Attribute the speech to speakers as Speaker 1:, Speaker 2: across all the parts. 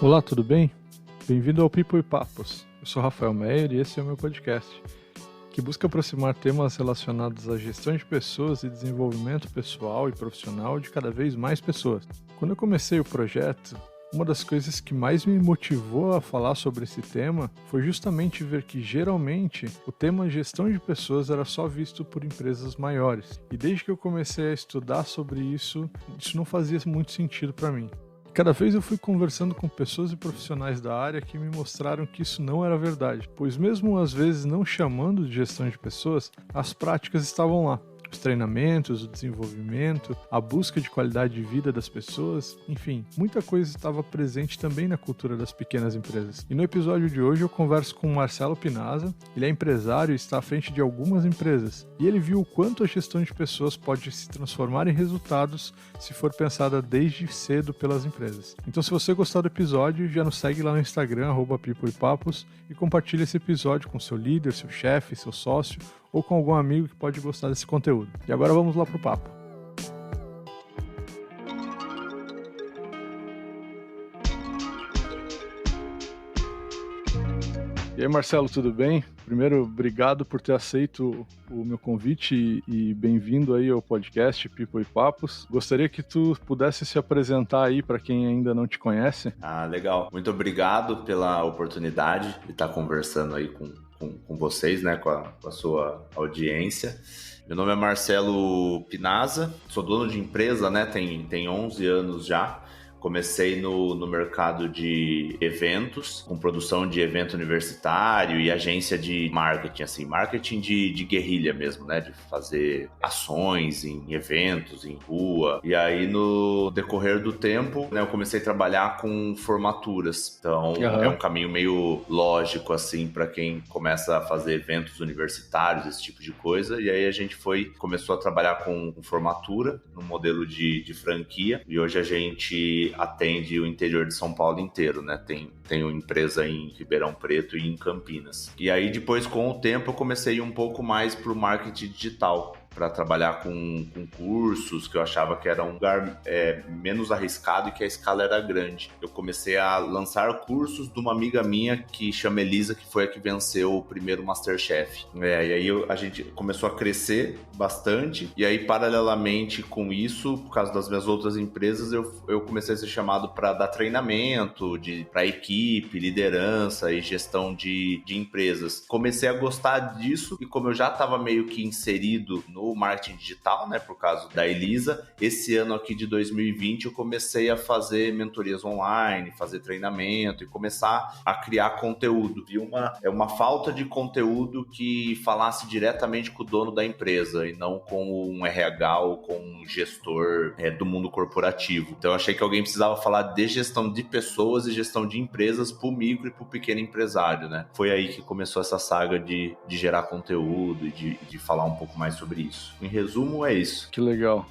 Speaker 1: Olá, tudo bem? Bem-vindo ao People e Papos. Eu sou Rafael Meyer e esse é o meu podcast, que busca aproximar temas relacionados à gestão de pessoas e desenvolvimento pessoal e profissional de cada vez mais pessoas. Quando eu comecei o projeto, uma das coisas que mais me motivou a falar sobre esse tema foi justamente ver que, geralmente, o tema gestão de pessoas era só visto por empresas maiores. E desde que eu comecei a estudar sobre isso não fazia muito sentido para mim. Cada vez eu fui conversando com pessoas e profissionais da área que me mostraram que isso não era verdade, pois mesmo às vezes não chamando de gestão de pessoas, as práticas estavam lá. Os treinamentos, o desenvolvimento, a busca de qualidade de vida das pessoas, enfim, muita coisa estava presente também na cultura das pequenas empresas. E no episódio de hoje eu converso com o Marcelo Pinazza. Ele é empresário e está à frente de algumas empresas, e ele viu o quanto a gestão de pessoas pode se transformar em resultados se for pensada desde cedo pelas empresas. Então, se você gostar do episódio, já nos segue lá no Instagram, @pipoepapos, e compartilha esse episódio com seu líder, seu chefe, seu sócio, ou com algum amigo que pode gostar desse conteúdo. E agora vamos lá pro papo. E aí, Marcelo, tudo bem? Primeiro, obrigado por ter aceito o meu convite e bem-vindo aí ao podcast People e Papos. Gostaria que tu pudesse se apresentar aí para quem ainda não te conhece.
Speaker 2: Legal. Muito obrigado pela oportunidade de estar conversando aí com vocês, né, com a sua audiência. Meu nome é Marcelo Pinazza, sou dono de empresa, né, tem 11 anos já. Comecei no mercado de eventos, com produção de evento universitário e agência de marketing, assim, marketing de guerrilha mesmo, né? De fazer ações em eventos, em rua. E aí, no decorrer do tempo, né, eu comecei a trabalhar com formaturas. Então, é um caminho meio lógico, assim, para quem começa a fazer eventos universitários, esse tipo de coisa. E aí, a gente começou a trabalhar com formatura, no modelo de franquia. E hoje a gente atende o interior de São Paulo inteiro, né? Tenho empresa em Ribeirão Preto e em Campinas. E aí, depois, com o tempo, eu comecei a ir um pouco mais para o marketing digital, para trabalhar com cursos que eu achava que era um lugar menos arriscado e que a escala era grande. Eu comecei a lançar cursos de uma amiga minha que chama Elisa, que foi a que venceu o primeiro MasterChef. E aí a gente começou a crescer bastante, e aí paralelamente com isso, por causa das minhas outras empresas, eu comecei a ser chamado para dar treinamento para equipe, liderança e gestão de empresas. Comecei a gostar disso, e como eu já estava meio que inserido no marketing digital, né, por causa da Elisa, esse ano aqui de 2020 eu comecei a fazer mentorias online, fazer treinamento e começar a criar conteúdo. Vi uma falta de conteúdo que falasse diretamente com o dono da empresa e não com um RH ou com um gestor do mundo corporativo. Então eu achei que alguém precisava falar de gestão de pessoas e gestão de empresas para o micro e para o pequeno empresário, né? Foi aí que começou essa saga de gerar conteúdo e de falar um pouco mais sobre isso. Em resumo, é isso.
Speaker 1: Que legal.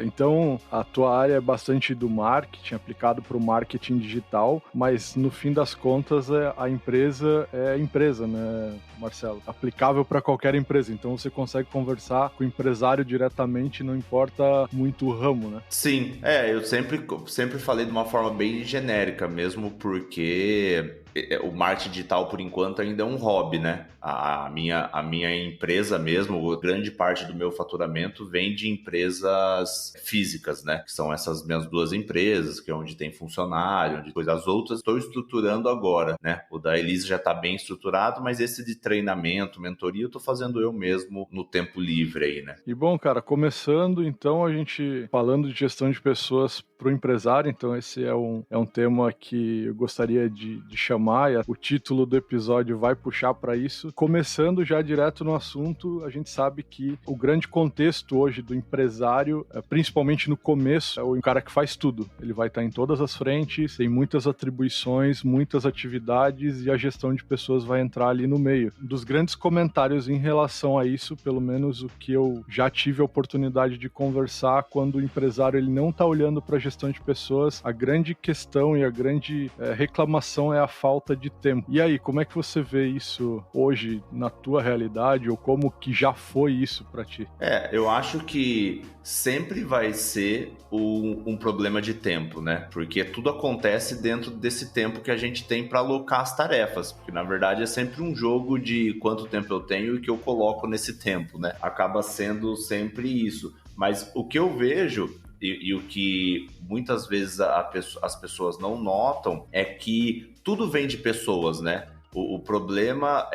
Speaker 1: Então, a tua área é bastante do marketing, aplicado para o marketing digital, mas no fim das contas, a empresa é empresa, né, Marcelo? Aplicável para qualquer empresa. Então, você consegue conversar com o empresário diretamente, não importa muito o ramo, né?
Speaker 2: Sim, eu sempre falei de uma forma bem genérica, mesmo porque o marketing digital, por enquanto, ainda é um hobby, né? A minha empresa mesmo, grande parte do meu faturamento vem de empresas físicas, né? Que são essas minhas duas empresas, que é onde tem funcionário, onde coisa. As outras estou estruturando agora, né? O da Elisa já está bem estruturado, mas esse de treinamento, mentoria, eu estou fazendo eu mesmo no tempo livre aí, né?
Speaker 1: E bom, cara, começando então a gente falando de gestão de pessoas para o empresário, então esse é um tema que eu gostaria de chamar, e o título do episódio vai puxar para isso. Começando já direto no assunto, a gente sabe que o grande contexto hoje do empresário, principalmente no começo, é o cara que faz tudo. Ele vai estar em todas as frentes, tem muitas atribuições, muitas atividades, e a gestão de pessoas vai entrar ali no meio. Um dos grandes comentários em relação a isso, pelo menos o que eu já tive a oportunidade de conversar, quando o empresário ele não está olhando para a gestão de pessoas, a grande questão e a grande reclamação é a falta de tempo. E aí, como é que você vê isso hoje na tua realidade, ou como que já foi isso para ti?
Speaker 2: Eu acho que sempre vai ser um problema de tempo, né? Porque tudo acontece dentro desse tempo que a gente tem para alocar as tarefas, porque na verdade é sempre um jogo de quanto tempo eu tenho e que eu coloco nesse tempo, né? Acaba sendo sempre isso. Mas o que eu vejo e o que muitas vezes as pessoas não notam é que tudo vem de pessoas, né? O problema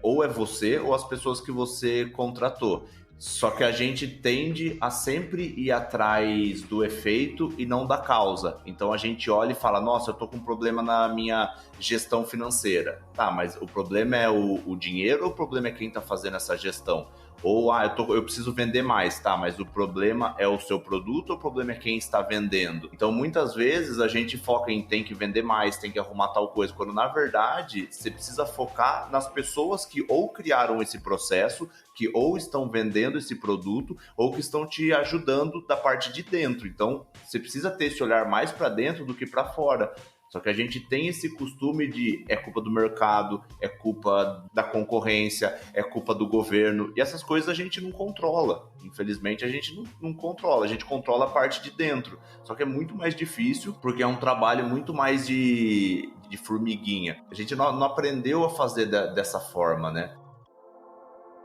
Speaker 2: ou é você ou as pessoas que você contratou. Só que a gente tende a sempre ir atrás do efeito e não da causa. Então a gente olha e fala, nossa, eu tô com um problema na minha gestão financeira. Tá, mas o problema é o dinheiro ou o problema é quem tá fazendo essa gestão? Ou, eu preciso vender mais, tá? Mas o problema é o seu produto ou o problema é quem está vendendo? Então, muitas vezes, a gente foca em tem que vender mais, tem que arrumar tal coisa, quando, na verdade, você precisa focar nas pessoas que ou criaram esse processo, que ou estão vendendo esse produto, ou que estão te ajudando da parte de dentro. Então, você precisa ter esse olhar mais para dentro do que para fora. Só que a gente tem esse costume de é culpa do mercado, é culpa da concorrência, é culpa do governo, e essas coisas a gente não controla. Infelizmente a gente não controla, a gente controla a parte de dentro. Só que é muito mais difícil, porque é um trabalho muito mais de formiguinha. A gente não aprendeu a fazer dessa forma, né?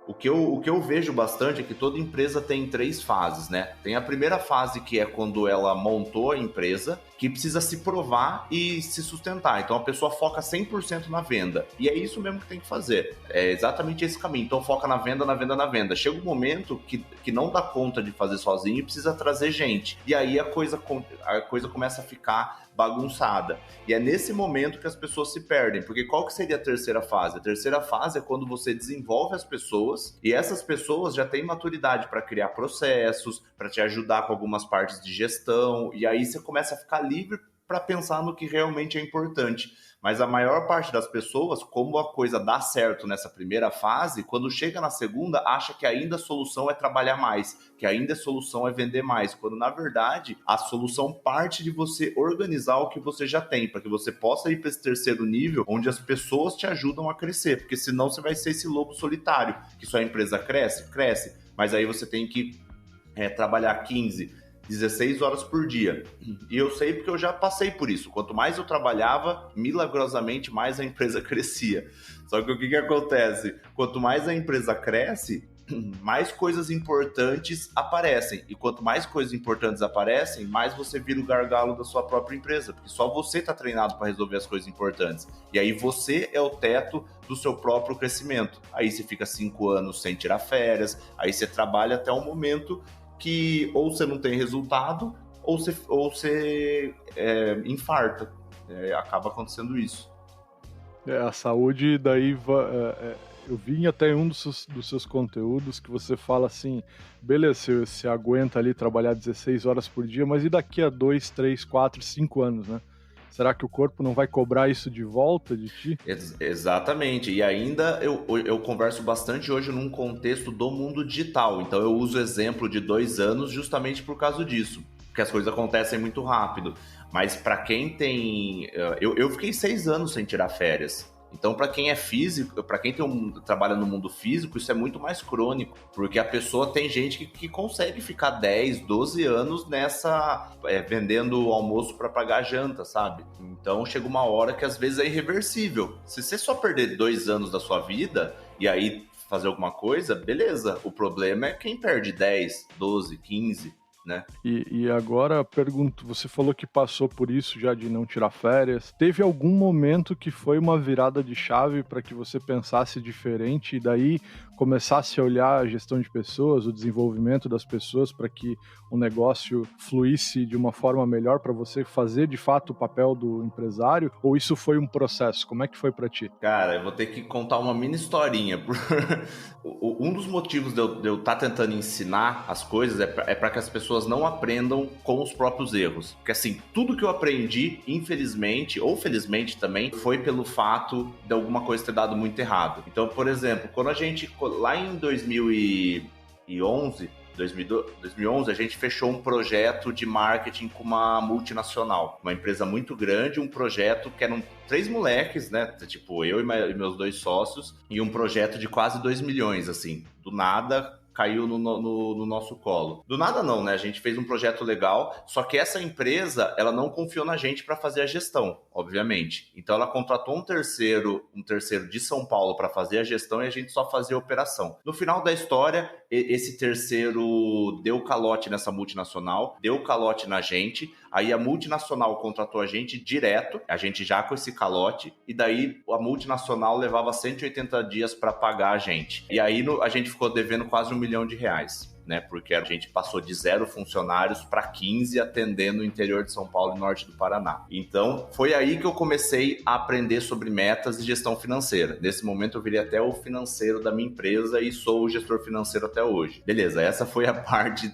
Speaker 2: O que eu vejo bastante é que toda empresa tem 3 fases, né? Tem a primeira fase, que é quando ela montou a empresa, que precisa se provar e se sustentar. Então a pessoa foca 100% na venda. E é isso mesmo que tem que fazer. É exatamente esse caminho. Então foca na venda, na venda, na venda. Chega um momento que não dá conta de fazer sozinho e precisa trazer gente. E aí a coisa começa a ficar bagunçada. E é nesse momento que as pessoas se perdem, porque qual que seria a terceira fase? A terceira fase é quando você desenvolve as pessoas e essas pessoas já têm maturidade para criar processos, para te ajudar com algumas partes de gestão, e aí você começa a ficar livre para pensar no que realmente é importante. Mas a maior parte das pessoas, como a coisa dá certo nessa primeira fase, quando chega na segunda, acha que ainda a solução é trabalhar mais, que ainda a solução é vender mais, quando na verdade a solução parte de você organizar o que você já tem, para que você possa ir para esse terceiro nível, onde as pessoas te ajudam a crescer, porque senão você vai ser esse lobo solitário, que sua empresa cresce, mas aí você tem que trabalhar 15, 16 horas por dia. E eu sei porque eu já passei por isso. Quanto mais eu trabalhava, milagrosamente mais a empresa crescia. Só que o que acontece? Quanto mais a empresa cresce, mais coisas importantes aparecem. E quanto mais coisas importantes aparecem, mais você vira o gargalo da sua própria empresa. Porque só você está treinado para resolver as coisas importantes. E aí você é o teto do seu próprio crescimento. Aí você fica 5 anos sem tirar férias, aí você trabalha até um momento que ou você não tem resultado ou você infarta. Acaba acontecendo isso.
Speaker 1: A saúde, daí eu vi até em um dos seus conteúdos que você fala assim, beleza, você aguenta ali trabalhar 16 horas por dia, mas e daqui a 2, 3, 4, 5 anos, né? Será que o corpo não vai cobrar isso de volta de ti?
Speaker 2: Exatamente. E ainda eu converso bastante hoje num contexto do mundo digital. Então eu uso o exemplo de 2 anos justamente por causa disso. Porque as coisas acontecem muito rápido. Mas para quem tem... Eu fiquei 6 anos sem tirar férias. Então, para quem é físico, para quem trabalha no mundo físico, isso é muito mais crônico, porque a pessoa tem gente que consegue ficar 10, 12 anos nessa, vendendo almoço para pagar janta, sabe? Então, chega uma hora que às vezes é irreversível. Se você só perder 2 anos da sua vida e aí fazer alguma coisa, beleza. O problema é quem perde 10, 12, 15... né?
Speaker 1: E agora pergunto, você falou que passou por isso já de não tirar férias. Teve algum momento que foi uma virada de chave para que você pensasse diferente e daí começasse a olhar a gestão de pessoas, o desenvolvimento das pessoas para que o negócio fluísse de uma forma melhor para você fazer de fato o papel do empresário? Ou isso foi um processo? Como é que foi para ti?
Speaker 2: Cara, eu vou ter que contar uma mini historinha. Um dos motivos de eu estar tentando ensinar as coisas é para que as pessoas não aprendam com os próprios erros. Porque assim, tudo que eu aprendi, infelizmente, ou felizmente também, foi pelo fato de alguma coisa ter dado muito errado. Então, por exemplo, quando a gente, lá em 2011, 2011, a gente fechou um projeto de marketing com uma multinacional, uma empresa muito grande, um projeto que eram 3 moleques, né? Tipo, eu e meus 2 sócios, e um projeto de quase 2 milhões, assim, do nada caiu no nosso colo. Do nada não, né? A gente fez um projeto legal, só que essa empresa, ela não confiou na gente para fazer a gestão, obviamente. Então ela contratou um terceiro de São Paulo para fazer a gestão e a gente só fazia a operação. No final da história, esse terceiro deu calote nessa multinacional, deu calote na gente, aí a multinacional contratou a gente direto, a gente já com esse calote, e daí a multinacional levava 180 dias para pagar a gente. E aí a gente ficou devendo quase R$1 milhão, né? Porque a gente passou de 0 funcionários para 15 atendendo o interior de São Paulo e norte do Paraná. Então, foi aí que eu comecei a aprender sobre metas e gestão financeira. Nesse momento, eu virei até o financeiro da minha empresa e sou o gestor financeiro até hoje. Beleza, essa foi a parte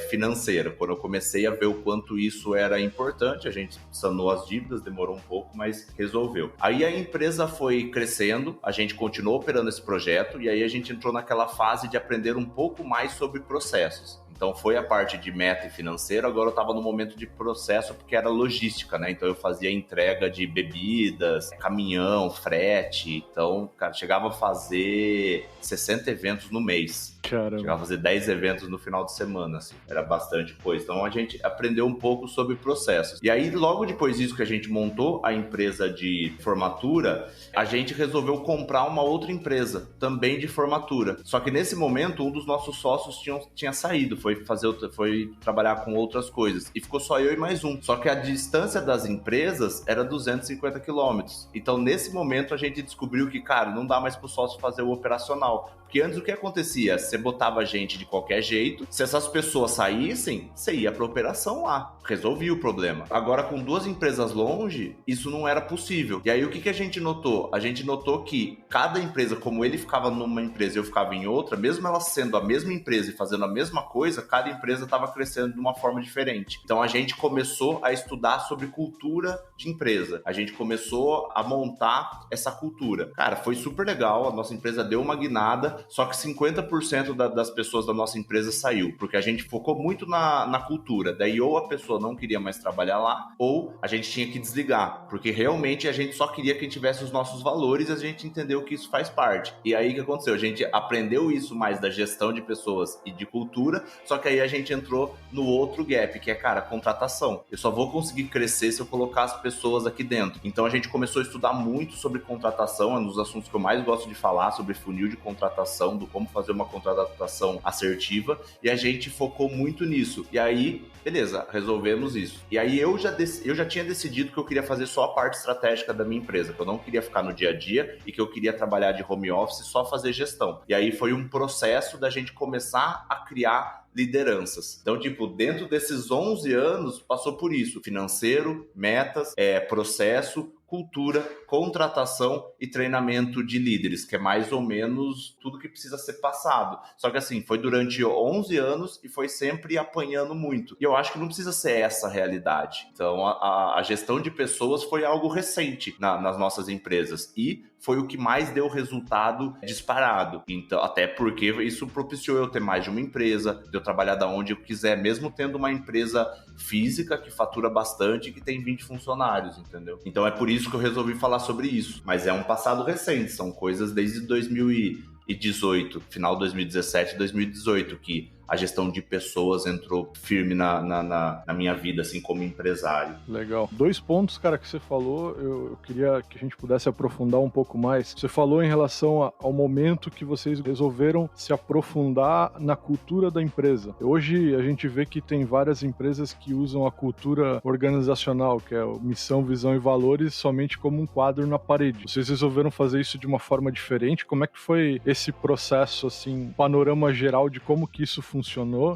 Speaker 2: financeira. Quando eu comecei a ver o quanto isso era importante, a gente sanou as dívidas, demorou um pouco, mas resolveu. Aí a empresa foi crescendo, a gente continuou operando esse projeto e aí a gente entrou naquela fase de aprender um pouco mais sobre processos. Então foi a parte de meta e financeiro, agora eu estava no momento de processo porque era logística, né? Então eu fazia entrega de bebidas, caminhão, frete. Então, cara, chegava a fazer 60 eventos no mês.
Speaker 1: Caramba.
Speaker 2: Chegava a fazer 10 eventos no final de semana, assim. Era bastante coisa. Então a gente aprendeu um pouco sobre processos. E aí, logo depois disso que a gente montou a empresa de formatura, a gente resolveu comprar uma outra empresa, também de formatura. Só que nesse momento, um dos nossos sócios tinha saído, foi trabalhar com outras coisas. E ficou só eu e mais um. Só que a distância das empresas era 250 quilômetros. Então, nesse momento, a gente descobriu que, cara, não dá mais pro sócio fazer o operacional. Porque antes o que acontecia? Você botava gente de qualquer jeito, se essas pessoas saíssem, você ia para a operação lá, resolvia o problema. Agora, com 2 empresas longe, isso não era possível. E aí, o que a gente notou? A gente notou que cada empresa, como ele ficava numa empresa e eu ficava em outra, mesmo ela sendo a mesma empresa e fazendo a mesma coisa, cada empresa estava crescendo de uma forma diferente. Então, a gente começou a estudar sobre cultura de empresa. A gente começou a montar essa cultura. Cara, foi super legal, a nossa empresa deu uma guinada, só que 50% das pessoas da nossa empresa saiu, porque a gente focou muito na cultura. Daí ou a pessoa não queria mais trabalhar lá, ou a gente tinha que desligar, porque realmente a gente só queria que tivesse os nossos valores e a gente entendeu que isso faz parte. E aí o que aconteceu? A gente aprendeu isso mais da gestão de pessoas e de cultura, só que aí a gente entrou no outro gap, que é, cara, contratação. Eu só vou conseguir crescer se eu colocar as pessoas aqui dentro. Então a gente começou a estudar muito sobre contratação, é um dos assuntos que eu mais gosto de falar, sobre funil de contratação, do como fazer uma contratação assertiva, e a gente focou muito nisso. E aí, beleza, resolvemos isso. E aí eu já tinha decidido que eu queria fazer só a parte estratégica da minha empresa, que eu não queria ficar no dia a dia e que eu queria trabalhar de home office, só fazer gestão. E aí foi um processo da gente começar a criar lideranças. Então, tipo, dentro desses 11 anos, passou por isso. Financeiro, metas, processo, cultura, contratação e treinamento de líderes, que é mais ou menos tudo que precisa ser passado. Só que assim, foi durante 11 anos e foi sempre apanhando muito. E eu acho que não precisa ser essa a realidade. Então, a gestão de pessoas foi algo recente nas nossas empresas e foi o que mais deu resultado disparado. Então, até porque isso propiciou eu ter mais de uma empresa, de eu trabalhar da onde eu quiser, mesmo tendo uma empresa física que fatura bastante e que tem 20 funcionários, entendeu? Então é por isso que eu resolvi falar sobre isso. Mas é um passado recente, são coisas desde 2018, final de 2017, 2018, que a gestão de pessoas entrou firme na minha vida, assim, como empresário.
Speaker 1: Legal. 2 pontos, cara, que você falou, eu queria que a gente pudesse aprofundar um pouco mais. Você falou em relação ao momento que vocês resolveram se aprofundar na cultura da empresa. Hoje a gente vê que tem várias empresas que usam a cultura organizacional, que é missão, visão e valores, somente como um quadro na parede. Vocês resolveram fazer isso de uma forma diferente? Como é que foi esse processo, assim, panorama geral de como que isso funcionou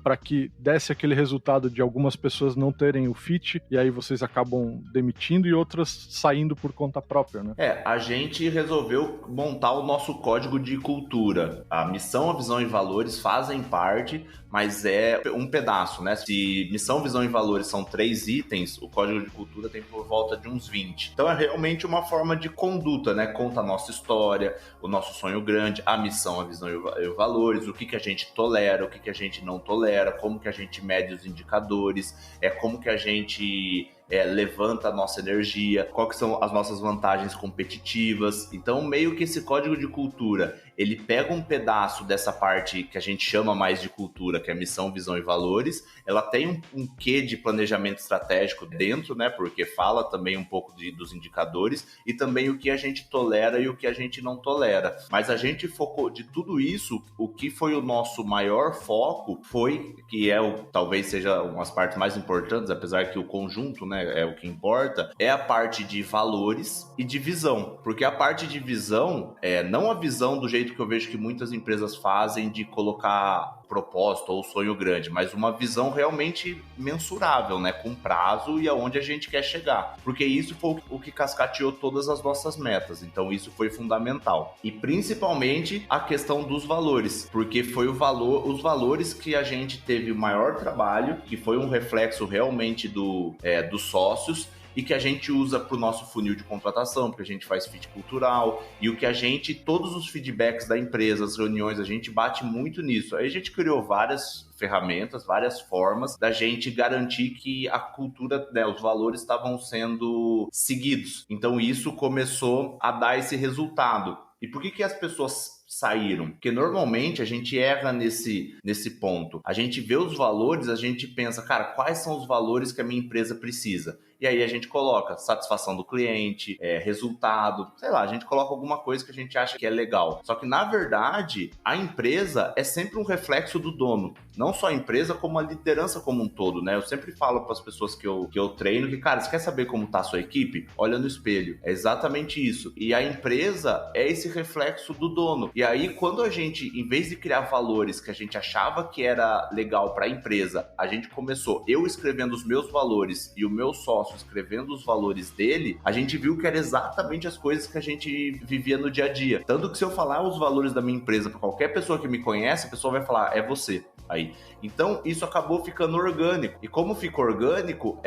Speaker 1: para que desse aquele resultado de algumas pessoas não terem o fit e aí vocês acabam demitindo e outras saindo por conta própria, né?
Speaker 2: A gente resolveu montar o nosso código de cultura. A missão, a visão e valores fazem parte, mas é um pedaço, né? Se missão, visão e valores são 3 itens, o código de cultura tem por volta de uns 20. Então é realmente uma forma de conduta, né? Conta a nossa história, o nosso sonho grande, a missão, a visão e os valores, o que a gente tolera, o que a gente gente não tolera, como que a gente mede os indicadores, como que a gente levanta a nossa energia, quais que são as nossas vantagens competitivas. Então, meio que esse código de cultura, ele pega um pedaço dessa parte que a gente chama mais de cultura, que é missão, visão e valores. Ela tem um quê de planejamento estratégico dentro, né? Porque fala também um pouco dos indicadores e também o que a gente tolera e o que a gente não tolera. Mas a gente focou de tudo isso, o que foi o nosso maior foco foi, que talvez seja umas partes mais importantes, apesar que o conjunto, né, é o que importa, é a parte de valores e de visão. Porque a parte de visão, não a visão do jeito que eu vejo que muitas empresas fazem de colocar propósito ou sonho grande, mas uma visão realmente mensurável, né, com prazo e aonde a gente quer chegar, porque isso foi o que cascateou todas as nossas metas, então isso foi fundamental. E principalmente a questão dos valores, porque foi os valores que a gente teve o maior trabalho, que foi um reflexo realmente dos sócios, e que a gente usa para o nosso funil de contratação, porque a gente faz fit cultural, e o que todos os feedbacks da empresa, as reuniões, a gente bate muito nisso. Aí a gente criou várias ferramentas, várias formas da gente garantir que a cultura, né, os valores estavam sendo seguidos. Então isso começou a dar esse resultado. E por que as pessoas saíram? Porque normalmente a gente erra nesse ponto. A gente vê os valores, a gente pensa, cara, quais são os valores que a minha empresa precisa? E aí a gente coloca satisfação do cliente, resultado, sei lá, a gente coloca alguma coisa que a gente acha que é legal. Só que, na verdade, a empresa é sempre um reflexo do dono. Não só a empresa, como a liderança como um todo, né? Eu sempre falo para as pessoas que eu treino que, cara, você quer saber como tá a sua equipe? Olha no espelho. É exatamente isso. E a empresa é esse reflexo do dono. E aí, quando a gente, em vez de criar valores que a gente achava que era legal para a empresa, a gente começou, eu escrevendo os meus valores e o meu sócio escrevendo os valores dele, a gente viu que era exatamente as coisas que a gente vivia no dia a dia. Tanto que se eu falar os valores da minha empresa para qualquer pessoa que me conhece, a pessoa vai falar, é você. Aí. Então, isso acabou ficando orgânico. E como fica orgânico,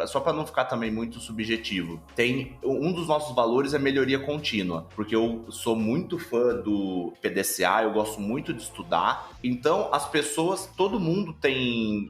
Speaker 2: só para não ficar também muito subjetivo, um dos nossos valores é melhoria contínua, porque eu sou muito fã do PDCA, eu gosto muito de estudar. Então, as pessoas, todo mundo tem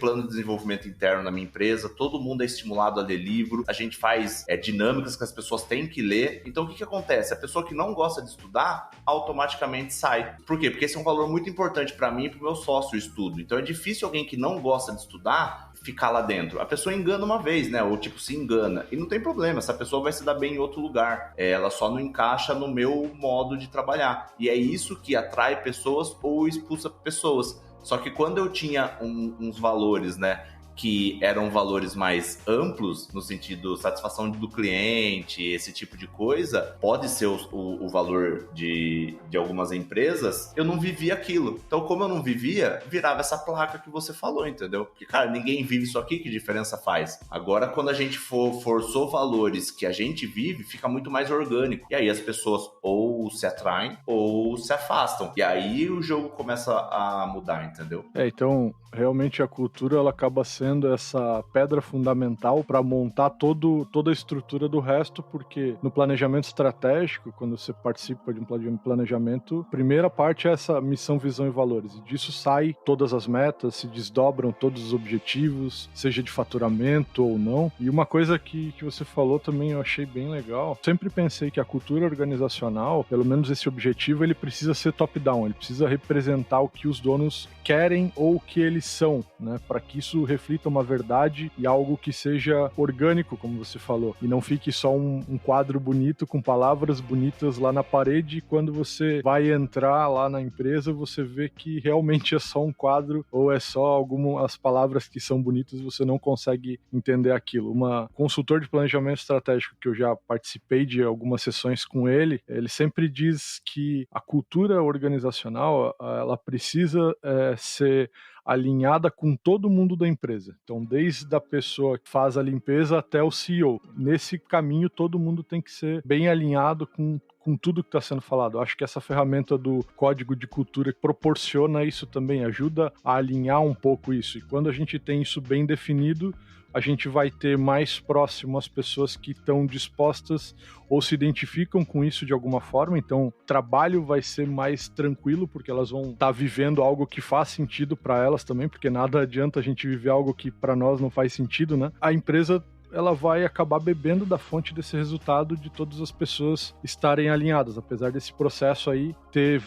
Speaker 2: plano de desenvolvimento interno na minha empresa, todo mundo é estimulado a ler livro, a gente faz dinâmicas que as pessoas têm que ler. Então, o que acontece? A pessoa que não gosta de estudar, automaticamente sai. Por quê? Porque esse é um valor muito importante para mim e para o meu sócio, o estudo. Então, é difícil alguém que não gosta de estudar ficar lá dentro. A pessoa engana uma vez, né? Ou se engana. E não tem problema, essa pessoa vai se dar bem em outro lugar. Ela só não encaixa no meu modo de trabalhar. E é isso que atrai pessoas ou expulsa pessoas. Só que quando eu tinha uns valores, né, que eram valores mais amplos, no sentido satisfação do cliente, esse tipo de coisa, pode ser o valor de algumas empresas, eu não vivia aquilo. Então, como eu não vivia, virava essa placa que você falou, entendeu? Porque, cara, ninguém vive isso aqui, que diferença faz? Agora, quando a gente forçou valores que a gente vive, fica muito mais orgânico. E aí as pessoas ou se atraem ou se afastam. E aí o jogo começa a mudar, entendeu?
Speaker 1: Então, realmente a cultura, ela acaba sendo essa pedra fundamental para montar toda a estrutura do resto, porque no planejamento estratégico, quando você participa de um planejamento, a primeira parte é essa missão, visão e valores, e disso sai todas as metas, se desdobram todos os objetivos, seja de faturamento ou não. E uma coisa que você falou também eu achei bem legal, sempre pensei que a cultura organizacional, pelo menos esse objetivo, ele precisa ser top-down, ele precisa representar o que os donos querem ou o que eles são, né, para que isso reflita uma verdade e algo que seja orgânico, como você falou, e não fique só um quadro bonito com palavras bonitas lá na parede, e quando você vai entrar lá na empresa, você vê que realmente é só um quadro ou é só algumas palavras que são bonitas, você não consegue entender aquilo. Uma consultor de planejamento estratégico que eu já participei de algumas sessões com ele sempre diz que a cultura organizacional, ela precisa ser alinhada com todo mundo da empresa. Então, desde a pessoa que faz a limpeza até o CEO. Nesse caminho, todo mundo tem que ser bem alinhado com tudo que está sendo falado. Eu acho que essa ferramenta do código de cultura proporciona isso também, ajuda a alinhar um pouco isso. E quando a gente tem isso bem definido, a gente vai ter mais próximo as pessoas que estão dispostas ou se identificam com isso de alguma forma, então o trabalho vai ser mais tranquilo, porque elas vão estar vivendo algo que faz sentido para elas também, porque nada adianta a gente viver algo que para nós não faz sentido, né? A empresa ela vai acabar bebendo da fonte desse resultado de todas as pessoas estarem alinhadas, apesar desse processo aí terem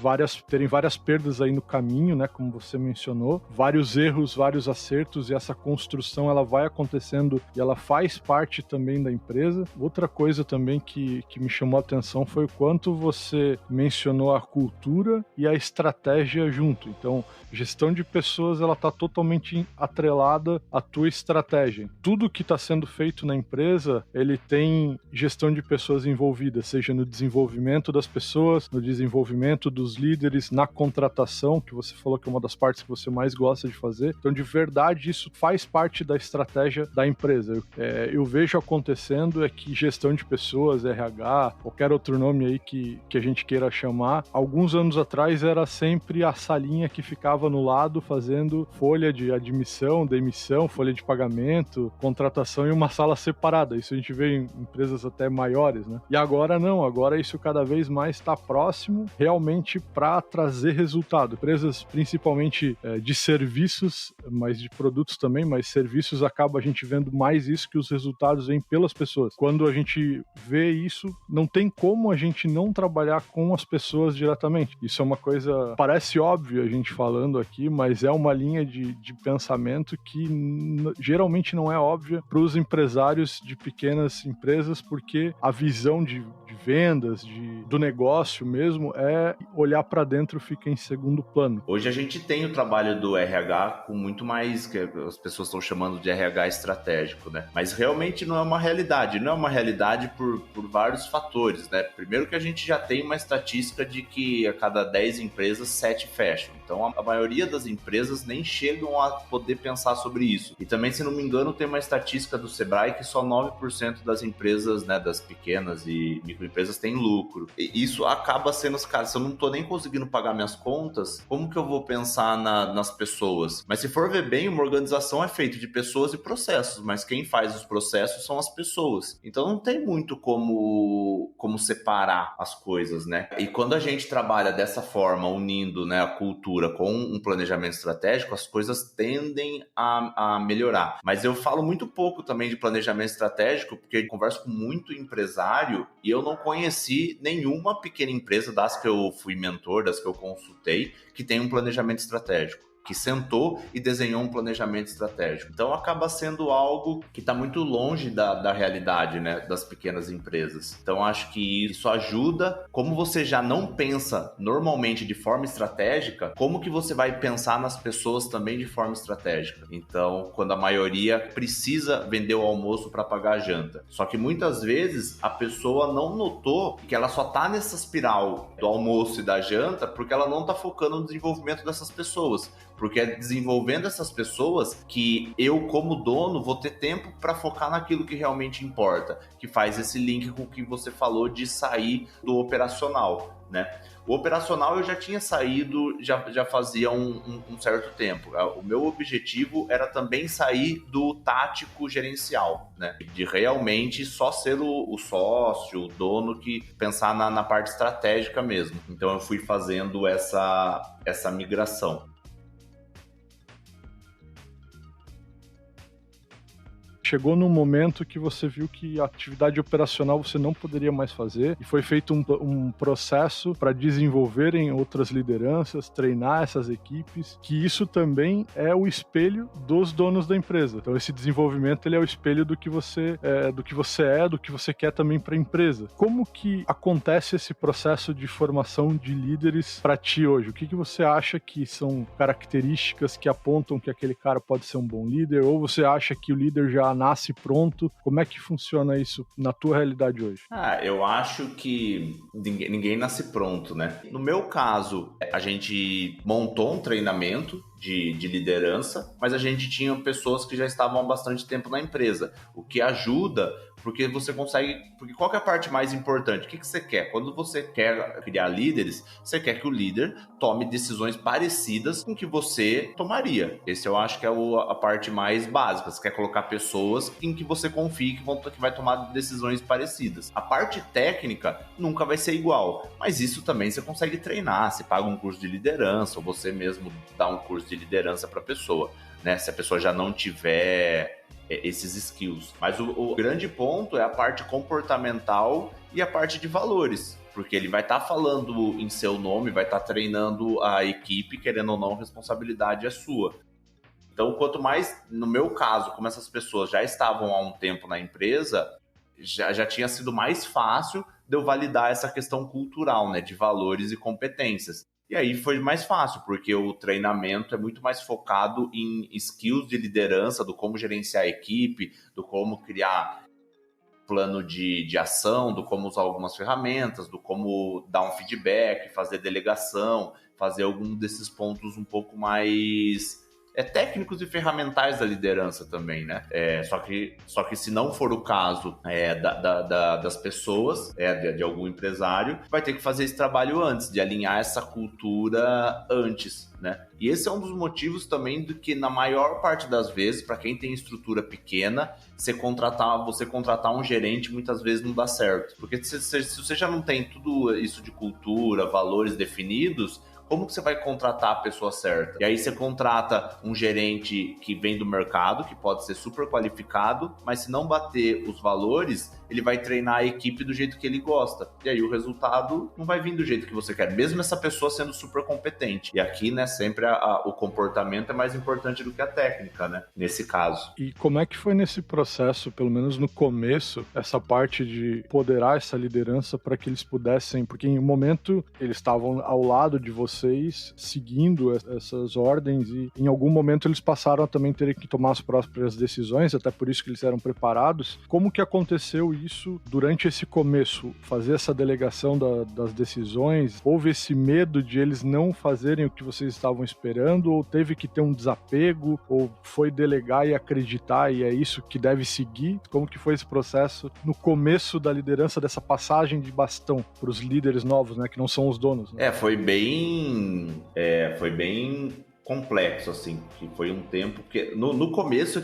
Speaker 1: várias perdas aí no caminho, né, como você mencionou, vários erros, vários acertos, e essa construção ela vai acontecendo e ela faz parte também da empresa. Outra coisa também que me chamou a atenção foi o quanto você mencionou a cultura e a estratégia junto. Então, gestão de pessoas ela está totalmente atrelada à tua estratégia. Tudo que está sendo feito na empresa, ele tem gestão de pessoas envolvidas, seja no desenvolvimento das pessoas, no desenvolvimento dos líderes, na contratação, que você falou que é uma das partes que você mais gosta de fazer. Então, de verdade, isso faz parte da estratégia da empresa. Eu vejo acontecendo é que gestão de pessoas, RH, qualquer outro nome aí que a gente queira chamar, alguns anos atrás era sempre a salinha que ficava no lado fazendo folha de admissão, demissão, folha de pagamento, contratação, e uma sala separada. Isso a gente vê em empresas até maiores, né? E agora não, agora isso cada vez mais está próximo realmente para trazer resultado. Empresas principalmente de serviços, mas de produtos também, mas serviços acaba a gente vendo mais isso, que os resultados vêm pelas pessoas. Quando a gente vê isso, não tem como a gente não trabalhar com as pessoas diretamente. Isso é uma coisa, parece óbvio a gente falando aqui, mas é uma linha de pensamento que geralmente não é óbvia para os empresários de pequenas empresas, porque a visão de vendas, do negócio mesmo, é olhar para dentro, fica em segundo plano.
Speaker 2: Hoje a gente tem o trabalho do RH com muito mais, que as pessoas estão chamando de RH estratégico, né? Mas realmente não é uma realidade. Não é uma realidade por vários fatores, né? Primeiro que a gente já tem uma estatística de que a cada 10 empresas, 7 fecham. Então a maioria das empresas nem chegam a poder pensar sobre isso. E também, se não me engano, tem uma estatística do Sebrae que só 9% das empresas, né, das pequenas e microempresas têm lucro. E isso acaba sendo os caras, se eu não tô nem conseguindo pagar minhas contas, como que eu vou pensar nas pessoas? Mas se for ver bem, uma organização é feita de pessoas e processos, mas quem faz os processos são as pessoas. Então não tem muito como separar as coisas, né? E quando a gente trabalha dessa forma, unindo, né, a cultura com um planejamento estratégico, as coisas tendem a melhorar. Mas eu falo muito pouco também de planejamento estratégico, porque eu converso com muito empresário e eu não conheci nenhuma pequena empresa das que eu fui mentor, das que eu consultei, que tem um planejamento estratégico, que sentou e desenhou um planejamento estratégico. Então acaba sendo algo que está muito longe da realidade, né, das pequenas empresas. Então acho que isso ajuda. Como você já não pensa normalmente de forma estratégica, como que você vai pensar nas pessoas também de forma estratégica? Então, quando a maioria precisa vender o almoço para pagar a janta. Só que muitas vezes a pessoa não notou que ela só está nessa espiral do almoço e da janta porque ela não está focando no desenvolvimento dessas pessoas. Porque é desenvolvendo essas pessoas que eu, como dono, vou ter tempo para focar naquilo que realmente importa, que faz esse link com o que você falou de sair do operacional, né? O operacional eu já tinha saído, já fazia um certo tempo. O meu objetivo era também sair do tático gerencial, né? De realmente só ser o sócio, o dono, que pensar na parte estratégica mesmo. Então eu fui fazendo essa migração.
Speaker 1: Chegou num momento que você viu que a atividade operacional você não poderia mais fazer e foi feito um processo para desenvolverem outras lideranças, treinar essas equipes, que isso também é o espelho dos donos da empresa. Então esse desenvolvimento ele é o espelho do que você é, do que você quer também para a empresa. Como que acontece esse processo de formação de líderes para ti hoje? O que você acha que são características que apontam que aquele cara pode ser um bom líder, ou você acha que o líder já nasce pronto? Como é que funciona isso na tua realidade hoje?
Speaker 2: Eu acho que ninguém nasce pronto, né? No meu caso, a gente montou um treinamento de liderança, mas a gente tinha pessoas que já estavam há bastante tempo na empresa, o que ajuda, porque você consegue... Porque qual que é a parte mais importante? O que você quer? Quando você quer criar líderes, você quer que o líder tome decisões parecidas com o que você tomaria. Esse eu acho que é a parte mais básica. Você quer colocar pessoas em que você confie que vai tomar decisões parecidas. A parte técnica nunca vai ser igual, mas isso também você consegue treinar. Você paga um curso de liderança, ou você mesmo dá um curso de liderança para a pessoa, né? Se a pessoa já não tiver esses skills. Mas o grande ponto é a parte comportamental e a parte de valores, porque ele vai estar falando em seu nome, vai estar treinando a equipe, querendo ou não, a responsabilidade é sua. Então, quanto mais, no meu caso, como essas pessoas já estavam há um tempo na empresa, já tinha sido mais fácil de eu validar essa questão cultural, né, de valores e competências. E aí foi mais fácil, porque o treinamento é muito mais focado em skills de liderança, do como gerenciar a equipe, do como criar plano de ação, do como usar algumas ferramentas, do como dar um feedback, fazer delegação, fazer algum desses pontos um pouco mais técnicos e ferramentais da liderança também, né? Só que se não for o caso das pessoas, de algum empresário, vai ter que fazer esse trabalho antes, de alinhar essa cultura antes, né? E esse é um dos motivos também do que, na maior parte das vezes, para quem tem estrutura pequena, você contratar um gerente muitas vezes não dá certo. Porque se você já não tem tudo isso de cultura, valores definidos, como que você vai contratar a pessoa certa? E aí você contrata um gerente que vem do mercado, que pode ser super qualificado, mas se não bater os valores, ele vai treinar a equipe do jeito que ele gosta. E aí o resultado não vai vir do jeito que você quer, mesmo essa pessoa sendo super competente. E aqui, né, sempre o comportamento é mais importante do que a técnica, né, nesse caso.
Speaker 1: E como é que foi nesse processo, pelo menos no começo, essa parte de empoderar essa liderança para que eles pudessem, porque em um momento eles estavam ao lado de vocês, seguindo essas ordens, e em algum momento eles passaram a também ter que tomar as próprias decisões, até por isso que eles eram preparados. Como que aconteceu isso durante esse começo? Fazer essa delegação das decisões? Houve esse medo de eles não fazerem o que vocês estavam esperando? Ou teve que ter um desapego? Ou foi delegar e acreditar e é isso que deve seguir? Como que foi esse processo no começo da liderança, dessa passagem de bastão para os líderes novos, né, que não são os donos, né?
Speaker 2: Foi bem complexo, assim, que foi um tempo que no começo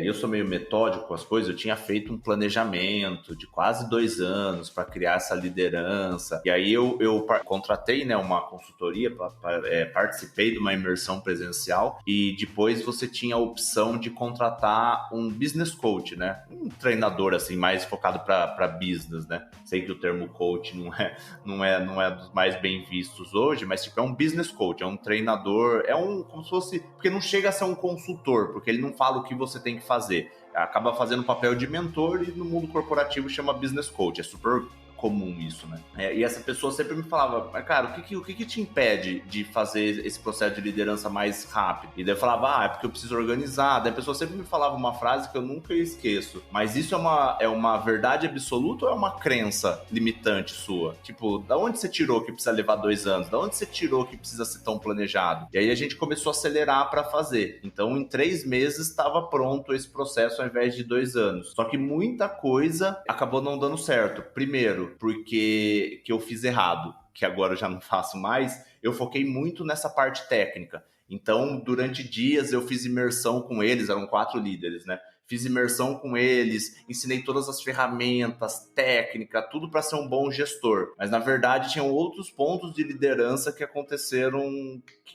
Speaker 2: eu sou meio metódico com as coisas, eu tinha feito um planejamento de quase 2 anos para criar essa liderança, e aí eu contratei, né, uma consultoria, participei de uma imersão presencial, e depois você tinha a opção de contratar um business coach, né, um treinador, assim, mais focado para business, né, sei que o termo coach não é dos mais bem vistos hoje, mas tipo, é um business coach, é um treinador, como se fosse, porque não chega a ser um consultor, porque ele não fala o que você tem que fazer, acaba fazendo o papel de mentor, e no mundo corporativo chama business coach, é super comum isso, né? E essa pessoa sempre me falava, mas cara, o que te impede de fazer esse processo de liderança mais rápido? E daí eu falava, é porque eu preciso organizar. Daí a pessoa sempre me falava uma frase que eu nunca esqueço, mas isso é uma verdade absoluta ou é uma crença limitante sua? Tipo, da onde você tirou que precisa levar 2 anos? Da onde você tirou que precisa ser tão planejado? E aí a gente começou a acelerar para fazer. Então, em 3 meses estava pronto esse processo ao invés de 2 anos. Só que muita coisa acabou não dando certo. Primeiro, porque eu fiz errado, que agora eu já não faço mais, eu foquei muito nessa parte técnica. Então, durante dias eu fiz imersão com eles, eram 4 líderes, né? Fiz imersão com eles, ensinei todas as ferramentas, técnica, tudo para ser um bom gestor. Mas, na verdade, tinham outros pontos de liderança que aconteceram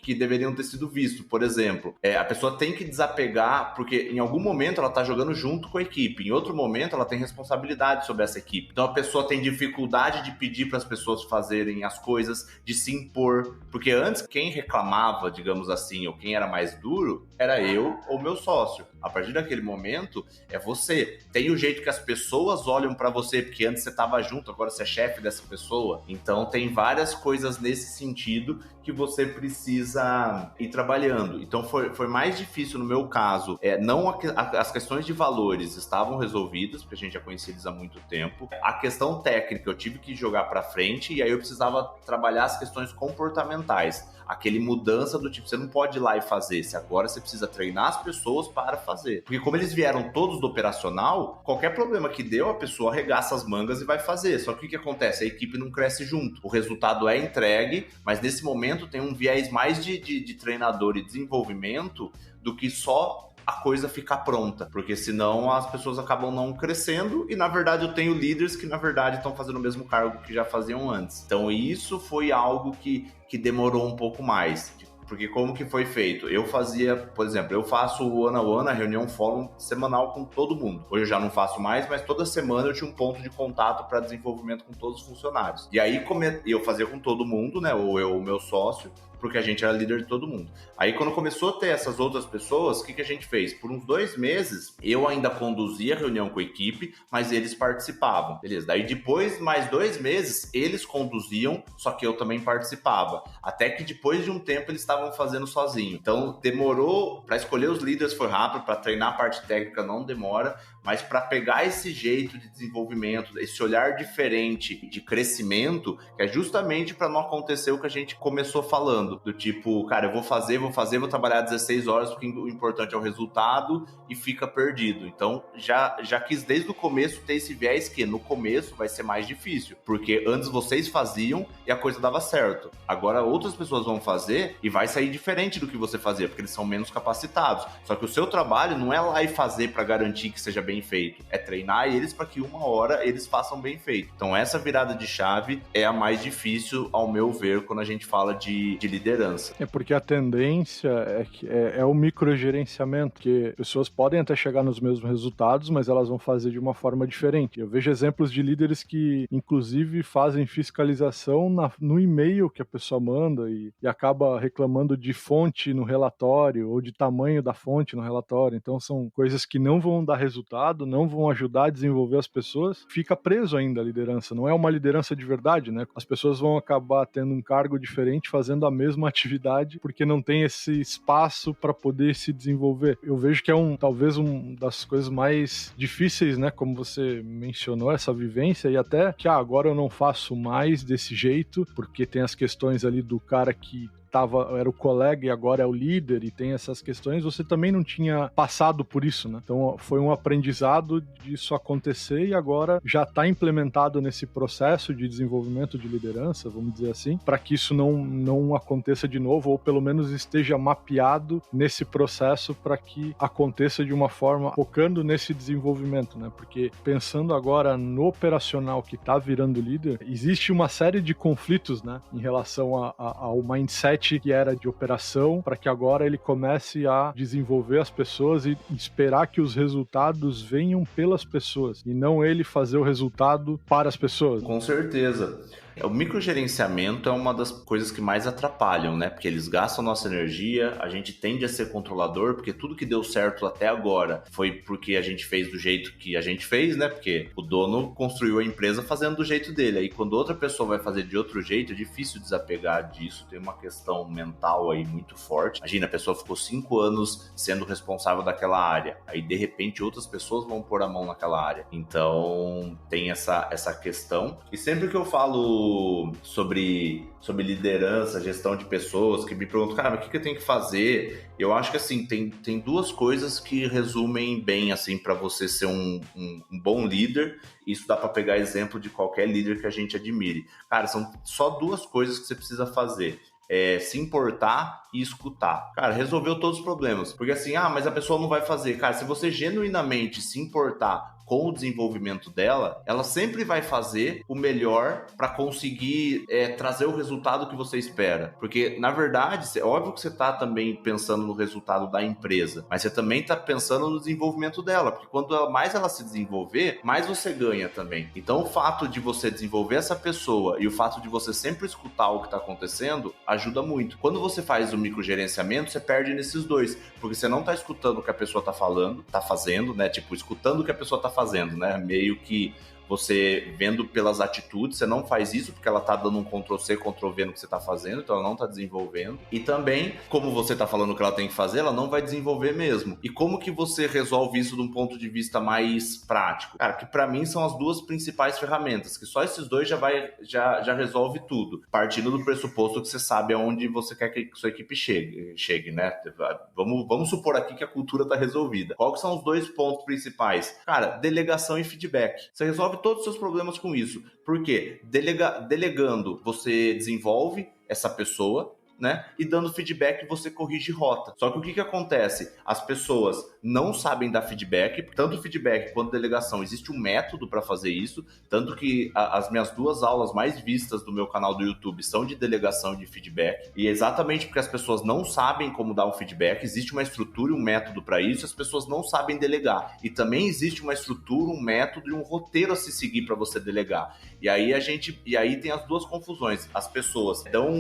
Speaker 2: que deveriam ter sido vistos. Por exemplo, a pessoa tem que desapegar, porque em algum momento ela está jogando junto com a equipe, em outro momento ela tem responsabilidade sobre essa equipe. Então, a pessoa tem dificuldade de pedir para as pessoas fazerem as coisas, de se impor. Porque antes, quem reclamava, digamos assim, ou quem era mais duro, era eu ou meu sócio. A partir daquele momento, é você. Tem o jeito que as pessoas olham para você, porque antes você estava junto, agora você é chefe dessa pessoa. Então, tem várias coisas nesse sentido que você precisa ir trabalhando. Então, foi mais difícil no meu caso. Não as questões de valores estavam resolvidas, porque a gente já conhecia eles há muito tempo. A questão técnica eu tive que jogar para frente, e aí eu precisava trabalhar as questões comportamentais. Aquele mudança do tipo, você não pode ir lá e fazer, se agora você precisa treinar as pessoas para fazer. Porque como eles vieram todos do operacional, qualquer problema que deu, a pessoa arregaça as mangas e vai fazer. Só que o que acontece? A equipe não cresce junto. O resultado é entregue, mas nesse momento tem um viés mais de treinador e desenvolvimento do que só a coisa ficar pronta, porque senão as pessoas acabam não crescendo e, na verdade, eu tenho líderes que, na verdade, estão fazendo o mesmo cargo que já faziam antes. Então, isso foi algo que demorou um pouco mais. Porque como que foi feito? Eu fazia, por exemplo, eu faço o one-on-one, a reunião fórum semanal com todo mundo. Hoje eu já não faço mais, mas toda semana eu tinha um ponto de contato para desenvolvimento com todos os funcionários. E aí eu fazia com todo mundo, né? Ou eu, o meu sócio, porque a gente era líder de todo mundo. Aí quando começou a ter essas outras pessoas, o que a gente fez? Por uns 2 meses, eu ainda conduzia a reunião com a equipe, mas eles participavam. Beleza, daí depois, mais 2 meses, eles conduziam, só que eu também participava. Até que depois de um tempo, eles estavam fazendo sozinho. Então, demorou, para escolher os líderes foi rápido, para treinar a parte técnica não demora, mas para pegar esse jeito de desenvolvimento, esse olhar diferente de crescimento, que é justamente para não acontecer o que a gente começou falando, do tipo, cara, eu vou trabalhar 16 horas porque o importante é o resultado e fica perdido. Então, já quis desde o começo ter esse viés que no começo vai ser mais difícil, porque antes vocês faziam e a coisa dava certo. Agora outras pessoas vão fazer e vai sair diferente do que você fazia, porque eles são menos capacitados. Só que o seu trabalho não é lá e fazer para garantir que seja bem feito, é treinar eles para que uma hora eles façam bem feito. Então essa virada de chave é a mais difícil, ao meu ver, quando a gente fala de liderança.
Speaker 1: É porque a tendência é o microgerenciamento, que pessoas podem até chegar nos mesmos resultados, mas elas vão fazer de uma forma diferente. Eu vejo exemplos de líderes que, inclusive, fazem fiscalização no e-mail que a pessoa manda e acaba reclamando de fonte no relatório ou de tamanho da fonte no relatório. Então, são coisas que não vão dar resultado, não vão ajudar a desenvolver as pessoas. Fica preso ainda a liderança. Não é uma liderança de verdade, né? As pessoas vão acabar tendo um cargo diferente, fazendo a mesma atividade, porque não tem esse espaço para poder se desenvolver. Eu vejo que é talvez uma das coisas mais difíceis, né? Como você mencionou, essa vivência, e até que agora eu não faço mais desse jeito, porque tem as questões ali do cara que era o colega e agora é o líder e tem essas questões, você também não tinha passado por isso, né? Então foi um aprendizado disso acontecer e agora já está implementado nesse processo de desenvolvimento de liderança, vamos dizer assim, para que isso não aconteça de novo, ou pelo menos esteja mapeado nesse processo para que aconteça de uma forma focando nesse desenvolvimento, né? Porque pensando agora no operacional que está virando líder, existe uma série de conflitos, né? Em relação ao mindset que era de operação, para que agora ele comece a desenvolver as pessoas e esperar que os resultados venham pelas pessoas e não ele fazer o resultado para as pessoas.
Speaker 2: Com certeza. O microgerenciamento é uma das coisas que mais atrapalham, né? Porque eles gastam nossa energia, a gente tende a ser controlador, porque tudo que deu certo até agora foi porque a gente fez do jeito que a gente fez, né? Porque o dono construiu a empresa fazendo do jeito dele. Aí quando outra pessoa vai fazer de outro jeito, é difícil desapegar disso, tem uma questão mental aí muito forte. Imagina, a pessoa ficou 5 anos sendo responsável daquela área, aí de repente outras pessoas vão pôr a mão naquela área. Então tem essa questão. E sempre que eu falo sobre liderança, gestão de pessoas, que me perguntam, cara, mas o que eu tenho que fazer? Eu acho que assim, tem 2 coisas que resumem bem assim para você ser um bom líder. Isso dá para pegar exemplo de qualquer líder que a gente admire. Cara, são só 2 coisas que você precisa fazer. Se importar e escutar. Cara, resolveu todos os problemas. Porque assim, mas a pessoa não vai fazer. Cara, se você genuinamente se importar com o desenvolvimento dela, ela sempre vai fazer o melhor para conseguir trazer o resultado que você espera. Porque, na verdade, é óbvio que você está também pensando no resultado da empresa, mas você também está pensando no desenvolvimento dela, porque quanto mais ela se desenvolver, mais você ganha também. Então, o fato de você desenvolver essa pessoa e o fato de você sempre escutar o que está acontecendo ajuda muito. Quando você faz o microgerenciamento, você perde nesses dois, porque você não está escutando o que a pessoa está falando, está fazendo, né? Tipo, escutando o que a pessoa está fazendo, né? Meio que você vendo pelas atitudes, você não faz isso porque ela tá dando um Ctrl+C, Ctrl+V no que você tá fazendo, então ela não tá desenvolvendo. E também, como você tá falando o que ela tem que fazer, ela não vai desenvolver mesmo. E como que você resolve isso de um ponto de vista mais prático? Cara, que pra mim são as duas principais ferramentas, que só esses dois já resolve tudo. Partindo do pressuposto que você sabe aonde você quer que sua equipe chegue, né? Vamos supor aqui que a cultura tá resolvida. Quais são os dois pontos principais? Cara, delegação e feedback. Você resolve todos os seus problemas com isso. Por quê? Delegando, você desenvolve essa pessoa, né? E dando feedback, você corrige rota. Só que o que acontece? As pessoas não sabem dar feedback, tanto feedback quanto delegação. Existe um método para fazer isso, tanto que as minhas duas aulas mais vistas do meu canal do YouTube são de delegação e de feedback. E é exatamente porque as pessoas não sabem como dar um feedback, existe uma estrutura e um método para isso, as pessoas não sabem delegar. E também existe uma estrutura, um método e um roteiro a se seguir para você delegar. E aí tem as duas confusões. As pessoas dão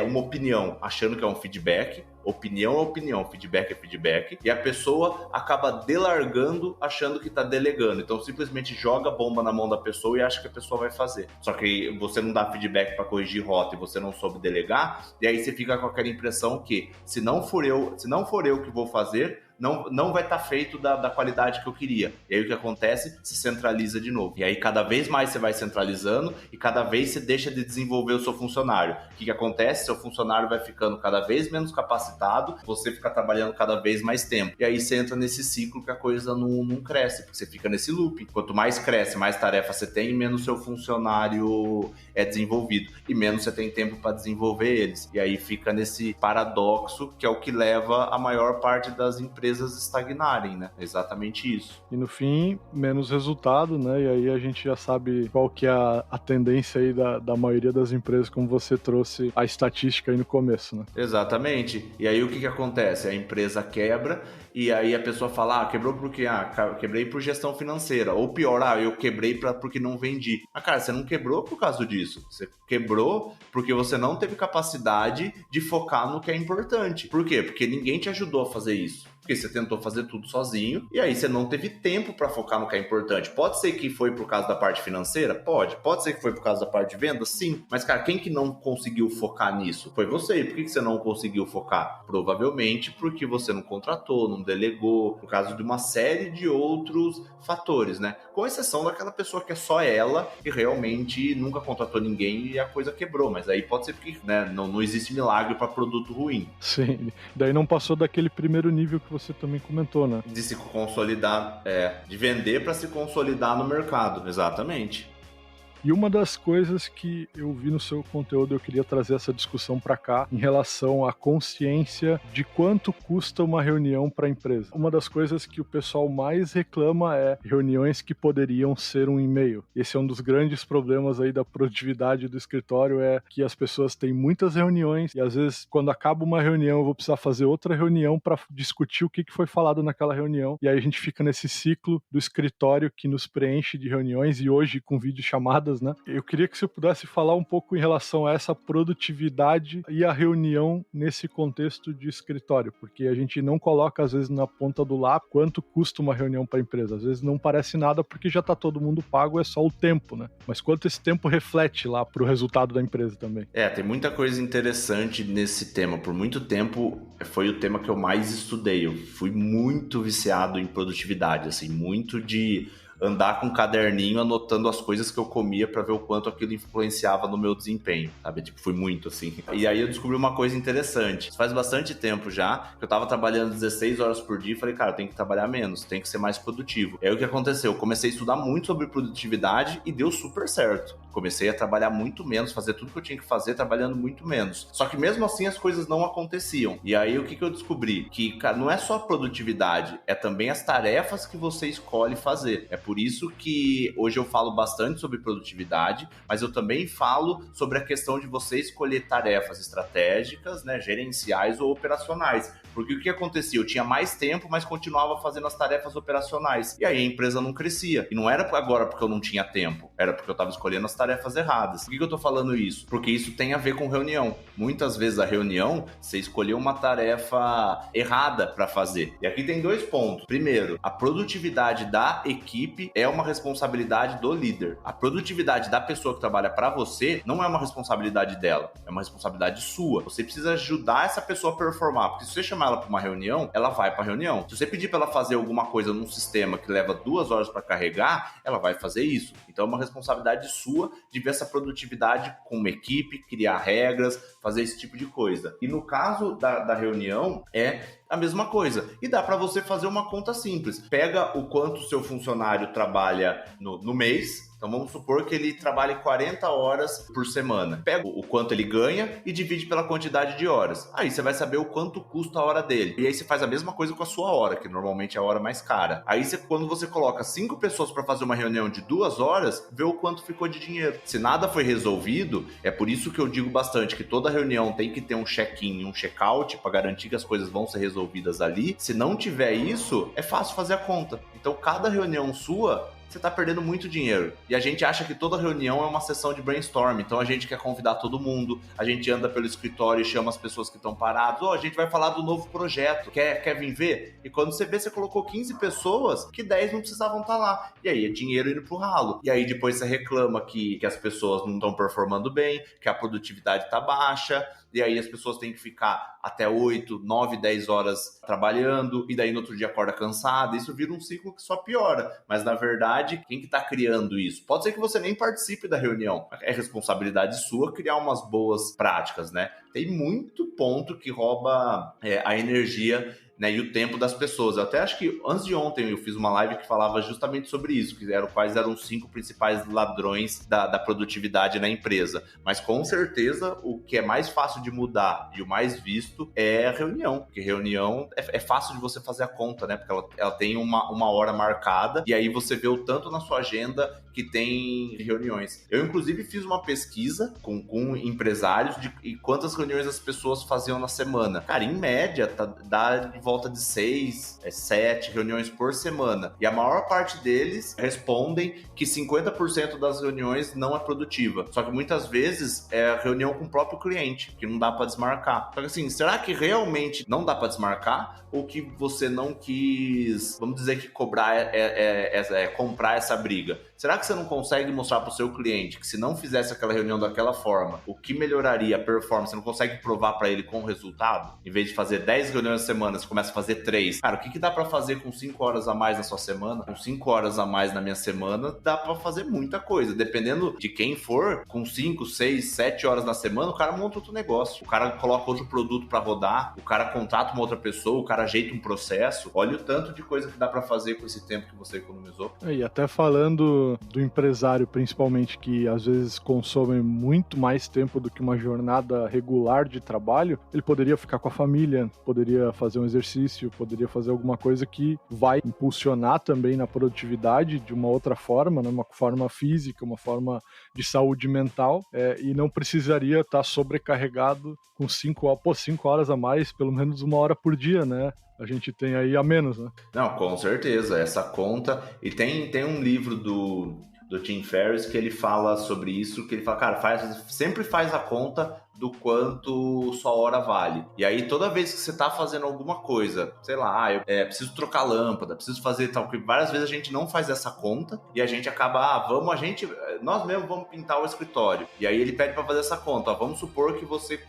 Speaker 2: uma opinião achando que é um feedback, opinião é opinião, feedback é feedback, e a pessoa acaba delargando achando que tá delegando. Então simplesmente joga a bomba na mão da pessoa e acha que a pessoa vai fazer. Só que você não dá feedback para corrigir rota e você não soube delegar, e aí você fica com aquela impressão que se não for eu que vou fazer, não vai estar feito da qualidade que eu queria. E aí o que acontece? Se centraliza de novo. E aí cada vez mais você vai centralizando e cada vez você deixa de desenvolver o seu funcionário. O que acontece? Seu funcionário vai ficando cada vez menos capacitado, você fica trabalhando cada vez mais tempo. E aí você entra nesse ciclo que a coisa não cresce, porque você fica nesse loop. Quanto mais cresce, mais tarefa você tem, menos seu funcionário é desenvolvido. E menos você tem tempo para desenvolver eles. E aí fica nesse paradoxo que é o que leva a maior parte das empresas estagnarem, né? É exatamente isso.
Speaker 1: E no fim, menos resultado, né? E aí a gente já sabe qual que é a tendência aí da maioria das empresas, como você trouxe a estatística aí no começo, né?
Speaker 2: Exatamente. E aí o que acontece? A empresa quebra e aí a pessoa fala, quebrou por quê? Quebrei por gestão financeira. Ou pior, eu quebrei porque não vendi. Cara, você não quebrou por causa disso. Você quebrou porque você não teve capacidade de focar no que é importante. Por quê? Porque ninguém te ajudou a fazer isso. Porque você tentou fazer tudo sozinho e aí você não teve tempo para focar no que é importante. Pode ser que foi por causa da parte financeira? Pode ser que foi por causa da parte de venda? Sim. Mas, cara, quem que não conseguiu focar nisso? Foi você. E por que você não conseguiu focar? Provavelmente porque você não contratou, não delegou, por causa de uma série de outros fatores, né? Com exceção daquela pessoa que é só ela e realmente nunca contratou ninguém e a coisa quebrou. Mas aí pode ser porque, né, não existe milagre para produto ruim.
Speaker 1: Sim. Daí não passou daquele primeiro nível que você também comentou, né?
Speaker 2: De se consolidar, de vender para se consolidar no mercado, exatamente.
Speaker 1: E uma das coisas que eu vi no seu conteúdo, eu queria trazer essa discussão para cá em relação à consciência de quanto custa uma reunião para a empresa. Uma das coisas que o pessoal mais reclama é reuniões que poderiam ser um e-mail. Esse é um dos grandes problemas aí da produtividade do escritório, é que as pessoas têm muitas reuniões e às vezes quando acaba uma reunião eu vou precisar fazer outra reunião para discutir o que foi falado naquela reunião, e aí a gente fica nesse ciclo do escritório que nos preenche de reuniões, e hoje com videochamadas, né? Eu queria que você pudesse falar um pouco em relação a essa produtividade e a reunião nesse contexto de escritório, porque a gente não coloca às vezes na ponta do lápis quanto custa uma reunião para a empresa. Às vezes não parece nada porque já está todo mundo pago, é só o tempo, né? Mas quanto esse tempo reflete lá para o resultado da empresa também.
Speaker 2: Tem muita coisa interessante nesse tema. Por muito tempo foi o tema que eu mais estudei. Eu fui muito viciado em produtividade, assim, muito de andar com um caderninho anotando as coisas que eu comia para ver o quanto aquilo influenciava no meu desempenho, sabe? Tipo, fui muito assim. E aí eu descobri uma coisa interessante. Faz bastante tempo já que eu tava trabalhando 16 horas por dia e falei, cara, eu tenho que trabalhar menos, tenho que ser mais produtivo. E aí o que aconteceu? Eu comecei a estudar muito sobre produtividade e deu super certo. Comecei a trabalhar muito menos, fazer tudo que eu tinha que fazer trabalhando muito menos. Só que mesmo assim as coisas não aconteciam. E aí o que eu descobri? Que, cara, não é só a produtividade, é também as tarefas que você escolhe fazer. É por isso que hoje eu falo bastante sobre produtividade, mas eu também falo sobre a questão de você escolher tarefas estratégicas, né, gerenciais ou operacionais. Porque o que acontecia? Eu tinha mais tempo, mas continuava fazendo as tarefas operacionais. E aí a empresa não crescia. E não era agora porque eu não tinha tempo, era porque eu estava escolhendo as tarefas erradas. Por que eu tô falando isso? Porque isso tem a ver com reunião. Muitas vezes a reunião, você escolheu uma tarefa errada para fazer. E aqui tem 2 pontos. Primeiro, a produtividade da equipe é uma responsabilidade do líder. A produtividade da pessoa que trabalha para você não é uma responsabilidade dela, é uma responsabilidade sua. Você precisa ajudar essa pessoa a performar, porque se você chamar ela para uma reunião, ela vai para a reunião. Se você pedir para ela fazer alguma coisa num sistema que leva 2 horas para carregar, ela vai fazer isso. Então é uma responsabilidade sua de ver essa produtividade com uma equipe, criar regras, fazer esse tipo de coisa. E no caso da reunião, é a mesma coisa. E dá para você fazer uma conta simples. Pega o quanto o seu funcionário trabalha no mês. Então vamos supor que ele trabalhe 40 horas por semana. Pega o quanto ele ganha e divide pela quantidade de horas. Aí você vai saber o quanto custa a hora dele. E aí você faz a mesma coisa com a sua hora, que normalmente é a hora mais cara. Aí quando você coloca 5 pessoas para fazer uma reunião de 2 horas, vê o quanto ficou de dinheiro. Se nada foi resolvido, é por isso que eu digo bastante que toda reunião tem que ter um check-in e um check-out para garantir que as coisas vão ser resolvidas ali. Se não tiver isso, é fácil fazer a conta. Então cada reunião sua, você está perdendo muito dinheiro. E a gente acha que toda reunião é uma sessão de brainstorm. Então a gente quer convidar todo mundo, a gente anda pelo escritório e chama as pessoas que estão paradas. A gente vai falar do novo projeto, quer vir ver? E quando você vê, você colocou 15 pessoas, que 10 não precisavam estar lá. E aí é dinheiro indo pro ralo. E aí depois você reclama que as pessoas não estão performando bem, que a produtividade está baixa. E aí as pessoas têm que ficar até 8, 9, 10 horas trabalhando, e daí no outro dia acorda cansada. Isso vira um ciclo que só piora. Mas na verdade, quem que tá criando isso? Pode ser que você nem participe da reunião. É responsabilidade sua criar umas boas práticas, né? Tem muito ponto que rouba a energia, né, e o tempo das pessoas. Eu até acho que antes de ontem eu fiz uma live que falava justamente sobre isso, quais eram os 5 principais ladrões da produtividade na empresa. Mas com certeza o que é mais fácil de mudar e o mais visto é a reunião, porque reunião é fácil de você fazer a conta, né? Porque ela tem uma hora marcada e aí você vê o tanto na sua agenda que tem reuniões. Eu inclusive fiz uma pesquisa com empresários de quantas reuniões as pessoas faziam na semana. Cara, em média dá de volta de 6, 7 reuniões por semana. E a maior parte deles respondem que 50% das reuniões não é produtiva. Só que muitas vezes é reunião com o próprio cliente, que não dá para desmarcar. Só que assim, será que realmente não dá para desmarcar? Ou que você não quis, vamos dizer que comprar essa briga? Será que você não consegue mostrar para o seu cliente que se não fizesse aquela reunião daquela forma, o que melhoraria a performance? Você não consegue provar para ele com o resultado? Em vez de fazer 10 reuniões na semana, você começa a fazer 3. Cara, o que dá para fazer com 5 horas a mais na sua semana? Com 5 horas a mais na minha semana, dá para fazer muita coisa. Dependendo de quem for, com 5, 6, 7 horas na semana, o cara monta outro negócio. O cara coloca outro produto para rodar, o cara contrata uma outra pessoa, o cara ajeita um processo. Olha o tanto de coisa que dá para fazer com esse tempo que você economizou.
Speaker 1: E até falando do empresário, principalmente, que às vezes consome muito mais tempo do que uma jornada regular de trabalho, ele poderia ficar com a família, poderia fazer um exercício, poderia fazer alguma coisa que vai impulsionar também na produtividade de uma outra forma, né? Uma forma física, uma forma de saúde mental, e não precisaria estar sobrecarregado com 5 horas a mais, pelo menos 1 hora por dia, né? A gente tem aí a menos, né?
Speaker 2: Não, com certeza, essa conta... E tem um livro do Tim Ferriss que ele fala sobre isso, que ele fala, cara, sempre faz a conta do quanto sua hora vale. E aí, toda vez que você tá fazendo alguma coisa, sei lá, eu preciso trocar lâmpada, preciso fazer tal, porque várias vezes a gente não faz essa conta e a gente acaba, nós mesmos vamos pintar o escritório. E aí ele pede para fazer essa conta. Vamos supor que você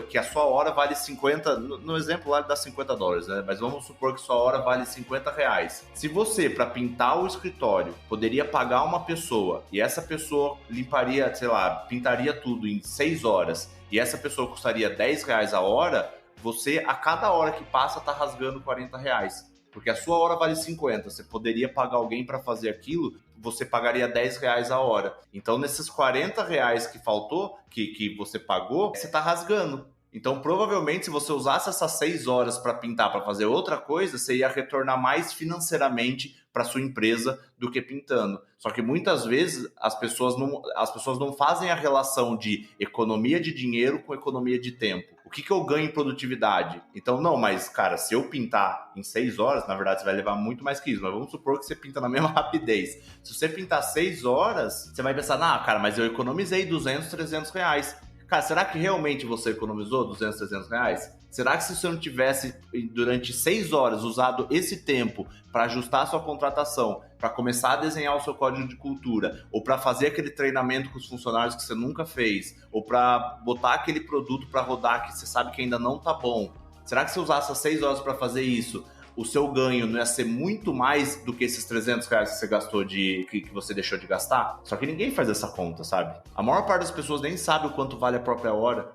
Speaker 2: que a sua hora vale 50, no exemplo lá dá $50, né? Mas vamos supor que sua hora vale R$50. Se você, para pintar o escritório, poderia pagar uma pessoa e essa pessoa limparia, sei lá, pintaria tudo em 6 horas e essa pessoa custaria R$10 a hora, você, a cada hora que passa, tá rasgando R$40. Porque a sua hora vale 50, você poderia pagar alguém para fazer aquilo, você pagaria R$10 a hora. Então, nesses R$40 que faltou, que você pagou, você tá rasgando. Então, provavelmente, se você usasse essas 6 horas para pintar, para fazer outra coisa, você ia retornar mais financeiramente para sua empresa do que pintando. Só que muitas vezes as pessoas não fazem a relação de economia de dinheiro com economia de tempo. O que eu ganho em produtividade? Então, não, mas, cara, se eu pintar em 6 horas, na verdade, você vai levar muito mais que isso. Mas vamos supor que você pinta na mesma rapidez. Se você pintar 6 horas, você vai pensar, cara, mas eu economizei 200, 300 reais. Cara, será que realmente você economizou 200, 300 reais? Será que se você não tivesse, durante 6 horas, usado esse tempo para ajustar a sua contratação, para começar a desenhar o seu código de cultura, ou para fazer aquele treinamento com os funcionários que você nunca fez, ou para botar aquele produto para rodar que você sabe que ainda não tá bom, será que se usasse as 6 horas para fazer isso, o seu ganho não ia ser muito mais do que esses 300 reais que você gastou que você deixou de gastar? Só que ninguém faz essa conta, sabe? A maior parte das pessoas nem sabe o quanto vale a própria hora.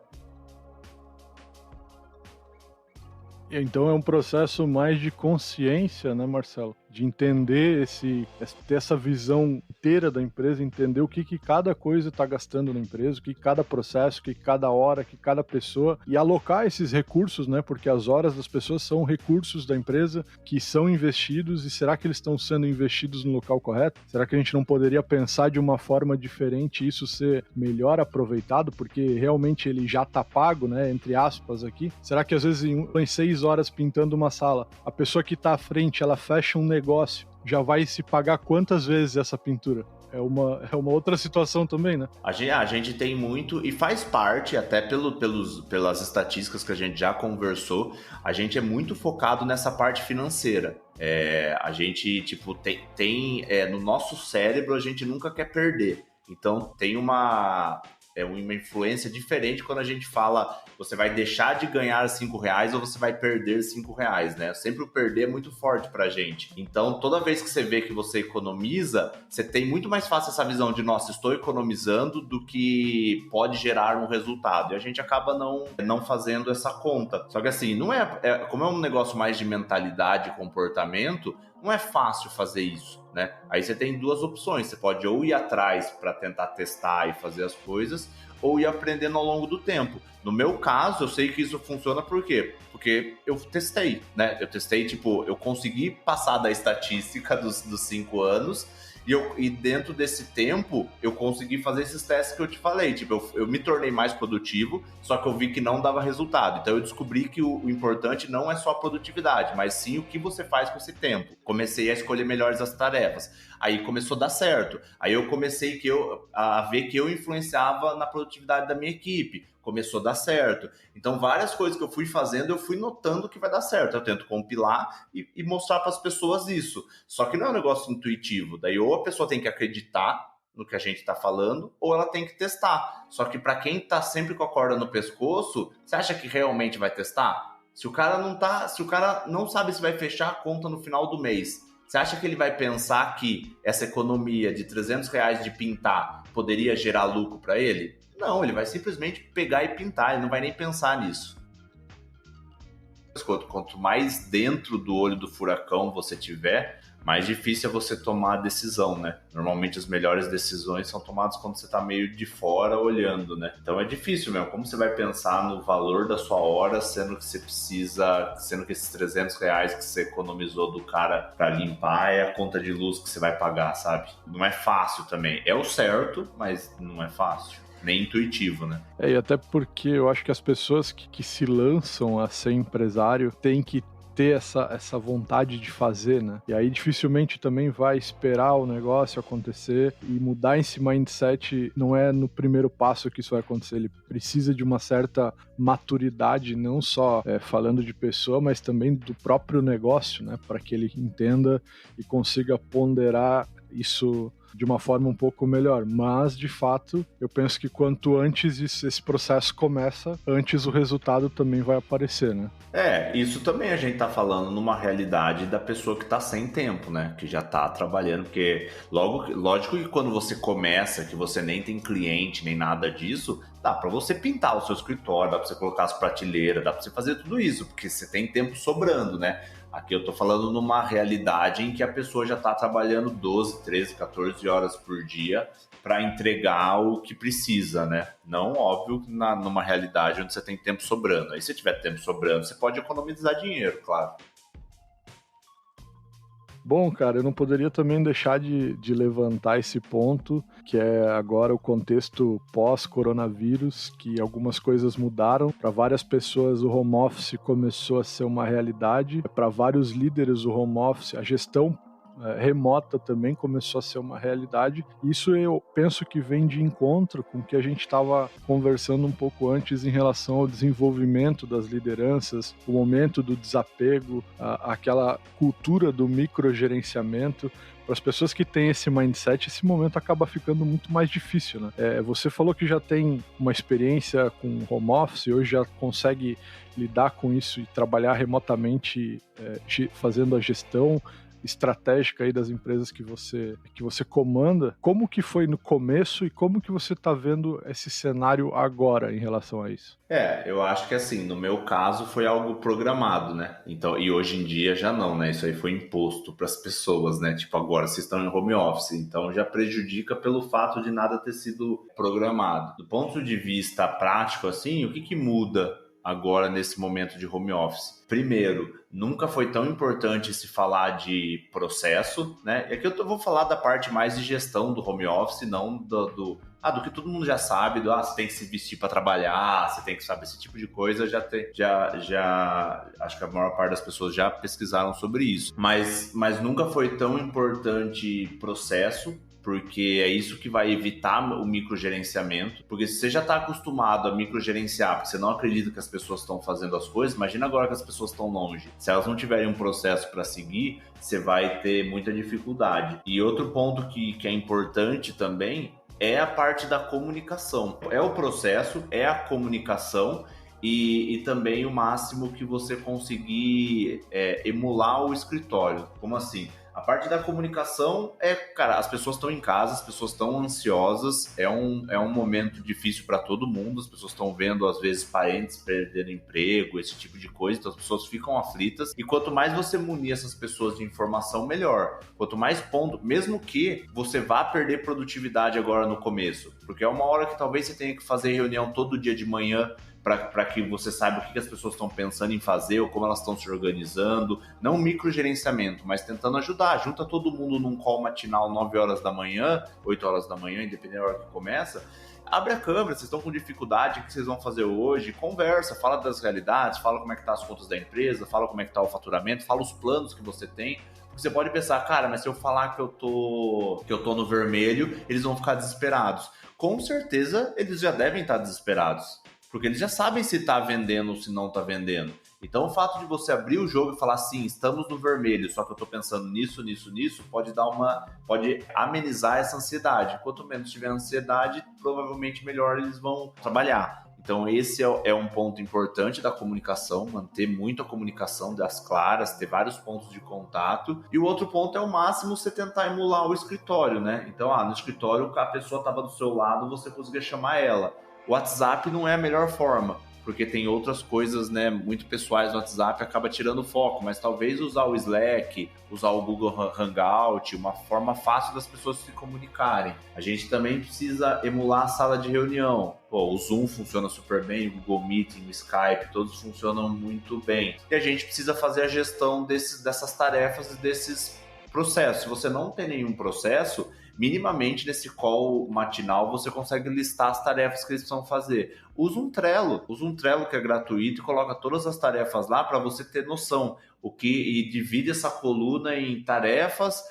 Speaker 1: Então é um processo mais de consciência, né, Marcelo? De entender ter essa visão inteira da empresa, entender o que cada coisa está gastando na empresa, o que cada processo, o que cada hora, que cada pessoa, e alocar esses recursos, né? Porque as horas das pessoas são recursos da empresa que são investidos, e será que eles estão sendo investidos no local correto? Será que a gente não poderia pensar de uma forma diferente e isso ser melhor aproveitado? Porque realmente ele já está pago, né? Entre aspas aqui. Será que às vezes em 6 horas pintando uma sala, a pessoa que está à frente, ela fecha um negócio, já vai se pagar quantas vezes essa pintura? É uma outra situação também, né?
Speaker 2: A gente tem muito, e faz parte, até pelas estatísticas que a gente já conversou, a gente é muito focado nessa parte financeira. A gente, no nosso cérebro, a gente nunca quer perder. Então, tem uma influência diferente quando a gente fala você vai deixar de ganhar 5 reais ou você vai perder 5 reais, né? Sempre o perder é muito forte pra gente. Então, toda vez que você vê que você economiza, você tem muito mais fácil essa visão de, nossa, estou economizando do que pode gerar um resultado. E a gente acaba não fazendo essa conta. Só que assim, como é um negócio mais de mentalidade e comportamento, não é fácil fazer isso, né? Aí você tem duas opções, você pode ou ir atrás para tentar testar e fazer as coisas, ou ir aprendendo ao longo do tempo. No meu caso, eu sei que isso funciona por quê? Porque eu testei, né? Eu consegui passar da estatística dos 5 anos, e dentro desse tempo, eu consegui fazer esses testes que eu te falei. Eu me tornei mais produtivo, só que eu vi que não dava resultado. Então eu descobri que o importante não é só a produtividade, mas sim o que você faz com esse tempo. Comecei a escolher melhores as tarefas. Aí começou a dar certo. Aí eu comecei a ver que eu influenciava na produtividade da minha equipe. Começou a dar certo. Então, várias coisas que eu fui fazendo, eu fui notando que vai dar certo. Eu tento compilar e mostrar para as pessoas isso. Só que não é um negócio intuitivo. Daí, ou a pessoa tem que acreditar no que a gente está falando, ou ela tem que testar. Só que para quem está sempre com a corda no pescoço, você acha que realmente vai testar? Se o cara não sabe se vai fechar a conta no final do mês, você acha que ele vai pensar que essa economia de 300 reais de pintar poderia gerar lucro para ele? Não, ele vai simplesmente pegar e pintar, ele não vai nem pensar nisso. Quanto mais dentro do olho do furacão você tiver, mais difícil é você tomar a decisão, né? Normalmente as melhores decisões são tomadas quando você tá meio de fora olhando, né? Então é difícil mesmo. Como você vai pensar no valor da sua hora, sendo que esses 300 reais que você economizou do cara pra limpar é a conta de luz que você vai pagar, sabe? Não é fácil também. É o certo, mas não é fácil. Nem intuitivo, né?
Speaker 1: E até porque eu acho que as pessoas que se lançam a ser empresário têm que ter essa vontade de fazer, né? E aí dificilmente também vai esperar o negócio acontecer, e mudar esse mindset não é no primeiro passo que isso vai acontecer. Ele precisa de uma certa maturidade, não só falando de pessoa, mas também do próprio negócio, né? Para que ele entenda e consiga ponderar isso de uma forma um pouco melhor. Mas, de fato, eu penso que quanto antes esse processo começa, antes o resultado também vai aparecer, né?
Speaker 2: Isso também a gente tá falando numa realidade da pessoa que tá sem tempo, né? Que já tá trabalhando, porque lógico que quando você começa, que você nem tem cliente, nem nada disso, dá pra você pintar o seu escritório, dá pra você colocar as prateleiras, dá pra você fazer tudo isso, porque você tem tempo sobrando, né? Aqui eu tô falando numa realidade em que a pessoa já tá trabalhando 12, 13, 14 horas por dia para entregar o que precisa, né? Não, óbvio, numa realidade onde você tem tempo sobrando. Aí se tiver tempo sobrando, você pode economizar dinheiro, claro.
Speaker 1: Bom, cara, eu não poderia também deixar de levantar esse ponto, que é agora o contexto pós-coronavírus, que algumas coisas mudaram. Para várias pessoas, o home office começou a ser uma realidade. Para vários líderes, o home office, a gestão remota também começou a ser uma realidade. Isso eu penso que vem de encontro com o que a gente estava conversando um pouco antes em relação ao desenvolvimento das lideranças, o momento do desapego, aquela cultura do microgerenciamento. Para as pessoas que têm esse mindset, esse momento acaba ficando muito mais difícil, né? Você falou que já tem uma experiência com home office, hoje já consegue lidar com isso e trabalhar remotamente, fazendo a gestão estratégica aí das empresas que você comanda. Como que foi no começo e como que você está vendo esse cenário agora em relação a isso?
Speaker 2: Eu acho que assim, no meu caso foi algo programado, né? Então, e hoje em dia já não, né? Isso aí foi imposto para as pessoas, né? Tipo, agora vocês estão em home office, então já prejudica pelo fato de nada ter sido programado. Do ponto de vista prático, assim, o que muda agora nesse momento de home office? Primeiro, nunca foi tão importante se falar de processo, né? E aqui eu vou falar da parte mais de gestão do home office, não do que todo mundo já sabe, você tem que se vestir para trabalhar, você tem que saber esse tipo de coisa, já acho que a maior parte das pessoas já pesquisaram sobre isso. Mas nunca foi tão importante processo, porque é isso que vai evitar o microgerenciamento. Porque se você já está acostumado a microgerenciar, porque você não acredita que as pessoas estão fazendo as coisas, imagina agora que as pessoas estão longe. Se elas não tiverem um processo para seguir, você vai ter muita dificuldade. E outro ponto que é importante também é a parte da comunicação. É o processo, é a comunicação e também o máximo que você conseguir emular o escritório. Como assim? A parte da comunicação cara, as pessoas estão em casa, as pessoas estão ansiosas, é um momento difícil para todo mundo, as pessoas estão vendo, às vezes, parentes perderem emprego, esse tipo de coisa, então as pessoas ficam aflitas, e quanto mais você munir essas pessoas de informação, melhor. Quanto mais ponto, mesmo que você vá perder produtividade agora no começo, porque é uma hora que talvez você tenha que fazer reunião todo dia de manhã, para que você saiba o que as pessoas estão pensando em fazer ou como elas estão se organizando. Não microgerenciamento, mas tentando ajudar. Junta todo mundo num call matinal 9 horas da manhã, 8 horas da manhã, independente da hora que começa. Abre a câmera, vocês estão com dificuldade, o que vocês vão fazer hoje? Conversa, fala das realidades, fala como é que tá as contas da empresa, fala como é que tá o faturamento, fala os planos que você tem. Você pode pensar, cara, mas se eu falar que eu tô no vermelho, eles vão ficar desesperados. Com certeza, eles já devem estar desesperados, porque eles já sabem se está vendendo ou se não está vendendo. Então, o fato de você abrir o jogo e falar assim, estamos no vermelho, só que eu estou pensando nisso, pode amenizar essa ansiedade. Quanto menos tiver ansiedade, provavelmente melhor eles vão trabalhar. Então, esse é um ponto importante da comunicação, manter muito a comunicação das claras, ter vários pontos de contato. E o outro ponto é o máximo você tentar emular o escritório, né? Então, no escritório, a pessoa estava do seu lado, você conseguia chamar ela. O WhatsApp não é a melhor forma, porque tem outras coisas, né, muito pessoais no WhatsApp, acaba tirando foco, mas talvez usar o Slack, usar o Google Hangout, uma forma fácil das pessoas se comunicarem. A gente também precisa emular a sala de reunião. O Zoom funciona super bem, o Google Meeting, o Skype, todos funcionam muito bem. E a gente precisa fazer a gestão dessas tarefas e desses processos. Se você não tem nenhum processo, minimamente nesse call matinal você consegue listar as tarefas que eles precisam fazer. Usa um Trello que é gratuito e coloca todas as tarefas lá para você ter noção e divide essa coluna em tarefas,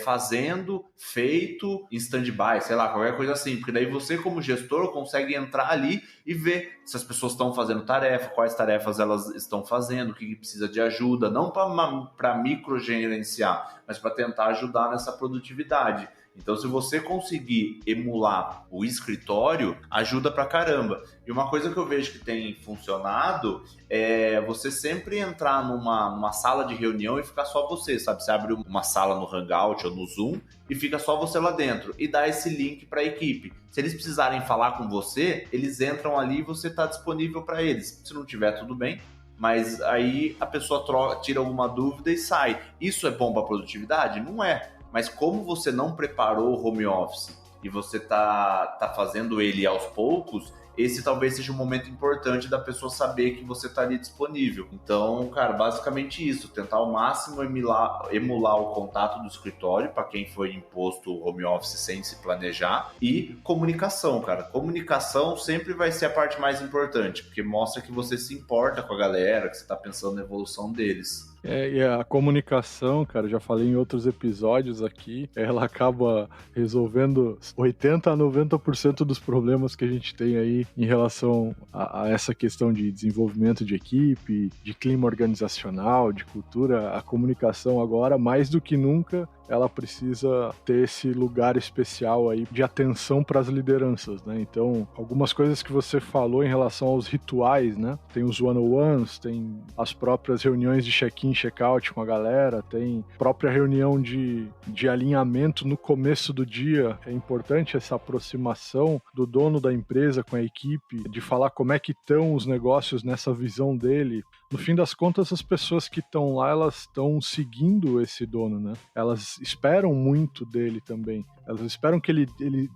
Speaker 2: fazendo, feito, em stand-by, sei lá, qualquer coisa assim, porque daí você como gestor consegue entrar ali e ver se as pessoas estão fazendo tarefa, quais tarefas elas estão fazendo, o que precisa de ajuda, não para microgerenciar, mas para tentar ajudar nessa produtividade. Então, se você conseguir emular o escritório, ajuda pra caramba. E uma coisa que eu vejo que tem funcionado é você sempre entrar numa sala de reunião e ficar só você, sabe? Você abre uma sala no Hangout ou no Zoom e fica só você lá dentro e dá esse link para a equipe. Se eles precisarem falar com você, eles entram ali e você está disponível para eles. Se não tiver, tudo bem. Mas aí a pessoa tira alguma dúvida e sai. Isso é bom para a produtividade? Não é. Mas como você não preparou o home office e você tá fazendo ele aos poucos, esse talvez seja um momento importante da pessoa saber que você está ali disponível. Então, cara, basicamente isso, tentar ao máximo emular o contato do escritório para quem foi imposto o home office sem se planejar, e comunicação, cara. Comunicação sempre vai ser a parte mais importante, porque mostra que você se importa com a galera, que você está pensando na evolução deles.
Speaker 1: E a comunicação, cara, já falei em outros episódios aqui, ela acaba resolvendo 80% a 90% dos problemas que a gente tem aí em relação a essa questão de desenvolvimento de equipe, de clima organizacional, de cultura. A comunicação agora, mais do que nunca, ela precisa ter esse lugar especial aí de atenção para as lideranças, né? Então, algumas coisas que você falou em relação aos rituais, né? Tem os one-on-ones, tem as próprias reuniões de check-in, check-out com a galera, tem própria reunião de alinhamento no começo do dia. É importante essa aproximação do dono da empresa com a equipe, de falar como é que estão os negócios nessa visão dele. No fim das contas, as pessoas que estão lá, elas estão seguindo esse dono, né? Elas esperam muito dele também. Elas esperam que ele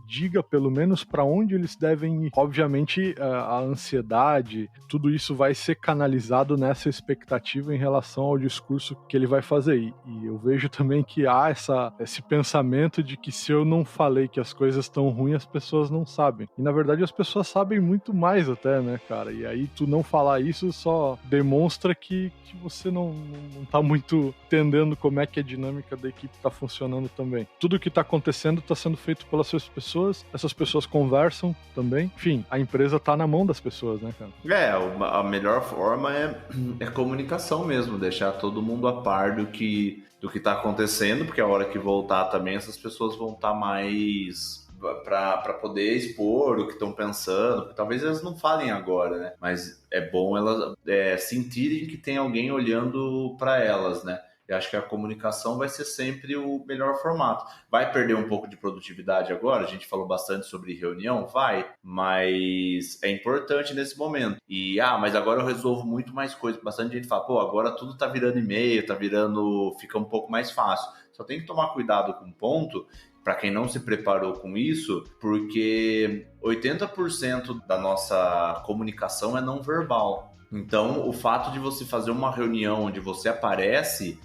Speaker 1: diga pelo menos para onde eles devem ir. Obviamente, a ansiedade, tudo isso vai ser canalizado nessa expectativa em relação ao discurso que ele vai fazer. E eu vejo também que há esse pensamento de que se eu não falei que as coisas estão ruins, as pessoas não sabem. E na verdade as pessoas sabem muito mais até, né, cara? E aí tu não falar isso só demonstra que você não tá muito entendendo como é que a dinâmica da equipe tá funcionando também. Tudo que tá acontecendo está sendo feito pelas pessoas, essas pessoas conversam também. Enfim, a empresa tá na mão das pessoas, né, cara?
Speaker 2: A melhor forma é comunicação mesmo, deixar todo mundo a par do que tá acontecendo, porque a hora que voltar também essas pessoas vão estar mais para poder expor o que estão pensando, porque talvez elas não falem agora, né? Mas é bom elas sentirem que tem alguém olhando para elas, né? Eu acho que a comunicação vai ser sempre o melhor formato. Vai perder um pouco de produtividade agora? A gente falou bastante sobre reunião? Vai, mas é importante nesse momento. Mas agora eu resolvo muito mais coisas. Bastante gente fala, agora tudo tá virando e-mail, fica um pouco mais fácil. Só tem que tomar cuidado com um ponto, para quem não se preparou com isso, porque 80% da nossa comunicação é não verbal. Então, o fato de você fazer uma reunião onde você aparece,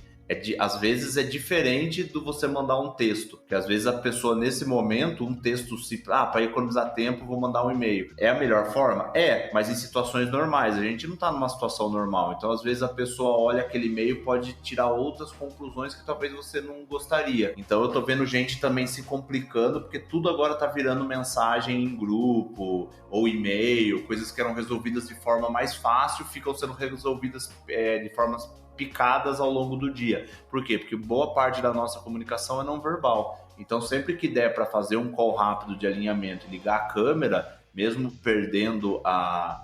Speaker 2: às vezes é diferente do você mandar um texto, porque às vezes a pessoa nesse momento, um texto para economizar tempo, vou mandar um e-mail. É a melhor forma? Mas em situações normais, a gente não está numa situação normal, então às vezes a pessoa olha aquele e-mail e pode tirar outras conclusões que talvez você não gostaria. Então eu tô vendo gente também se complicando, porque tudo agora tá virando mensagem em grupo, ou e-mail, coisas que eram resolvidas de forma mais fácil, ficam sendo resolvidas de formas picadas ao longo do dia. Por quê? Porque boa parte da nossa comunicação é não verbal. Então, sempre que der para fazer um call rápido de alinhamento e ligar a câmera, mesmo perdendo a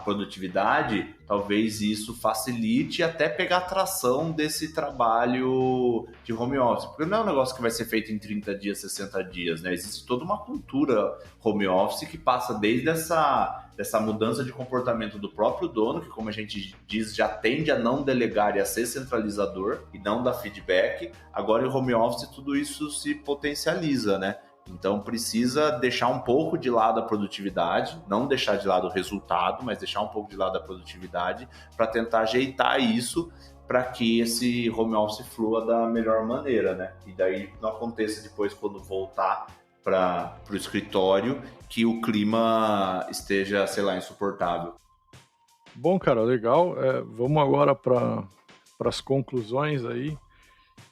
Speaker 2: produtividade, talvez isso facilite até pegar a tração desse trabalho de home office. Porque não é um negócio que vai ser feito em 30 dias, 60 dias, né? Existe toda uma cultura home office que passa desde essa mudança de comportamento do próprio dono, que, como a gente diz, já tende a não delegar e a ser centralizador e não dar feedback. Agora, em home office, tudo isso se potencializa, né? Então, precisa deixar um pouco de lado a produtividade, não deixar de lado o resultado, mas deixar um pouco de lado a produtividade para tentar ajeitar isso para que esse home office flua da melhor maneira, né? E daí não aconteça depois, quando voltar para o escritório, que o clima esteja, insuportável.
Speaker 1: Bom, cara, legal. Vamos agora para as conclusões aí.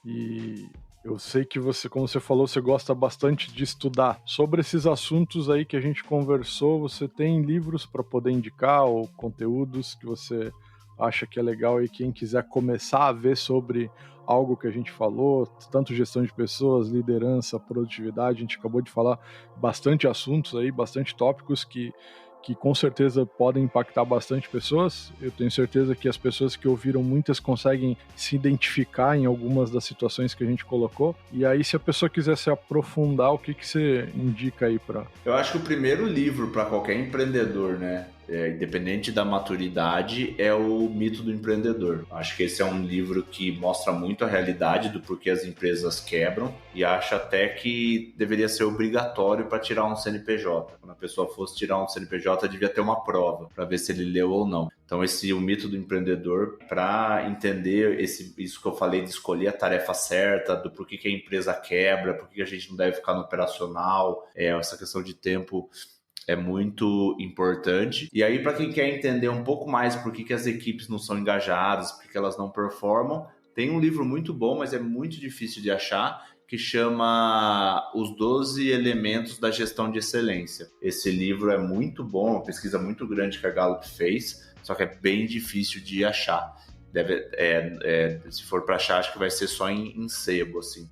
Speaker 1: E eu sei que você, como você falou, você gosta bastante de estudar. Sobre esses assuntos aí que a gente conversou, você tem livros para poder indicar ou conteúdos que você acha que é legal e quem quiser começar a ver sobre algo que a gente falou, tanto gestão de pessoas, liderança, produtividade, a gente acabou de falar bastante assuntos aí, bastante tópicos que com certeza podem impactar bastante pessoas. Eu tenho certeza que as pessoas que ouviram, muitas conseguem se identificar em algumas das situações que a gente colocou. E aí, se a pessoa quiser se aprofundar, o que você indica aí para...
Speaker 2: Eu acho que o primeiro livro para qualquer empreendedor, né, independente da maturidade, é o Mito do Empreendedor. Acho que esse é um livro que mostra muito a realidade do porquê as empresas quebram e acho até que deveria ser obrigatório para tirar um CNPJ. Quando a pessoa fosse tirar um CNPJ, devia ter uma prova para ver se ele leu ou não. Então, o Mito do Empreendedor, para entender isso que eu falei de escolher a tarefa certa, do porquê que a empresa quebra, por que a gente não deve ficar no operacional, essa questão de tempo é muito importante. E aí, para quem quer entender um pouco mais por que as equipes não são engajadas, por que elas não performam, tem um livro muito bom, mas é muito difícil de achar, que chama Os 12 Elementos da Gestão de Excelência. Esse livro é muito bom, uma pesquisa muito grande que a Gallup fez, só que é bem difícil de achar. Se for para achar, acho que vai ser só em sebo, assim.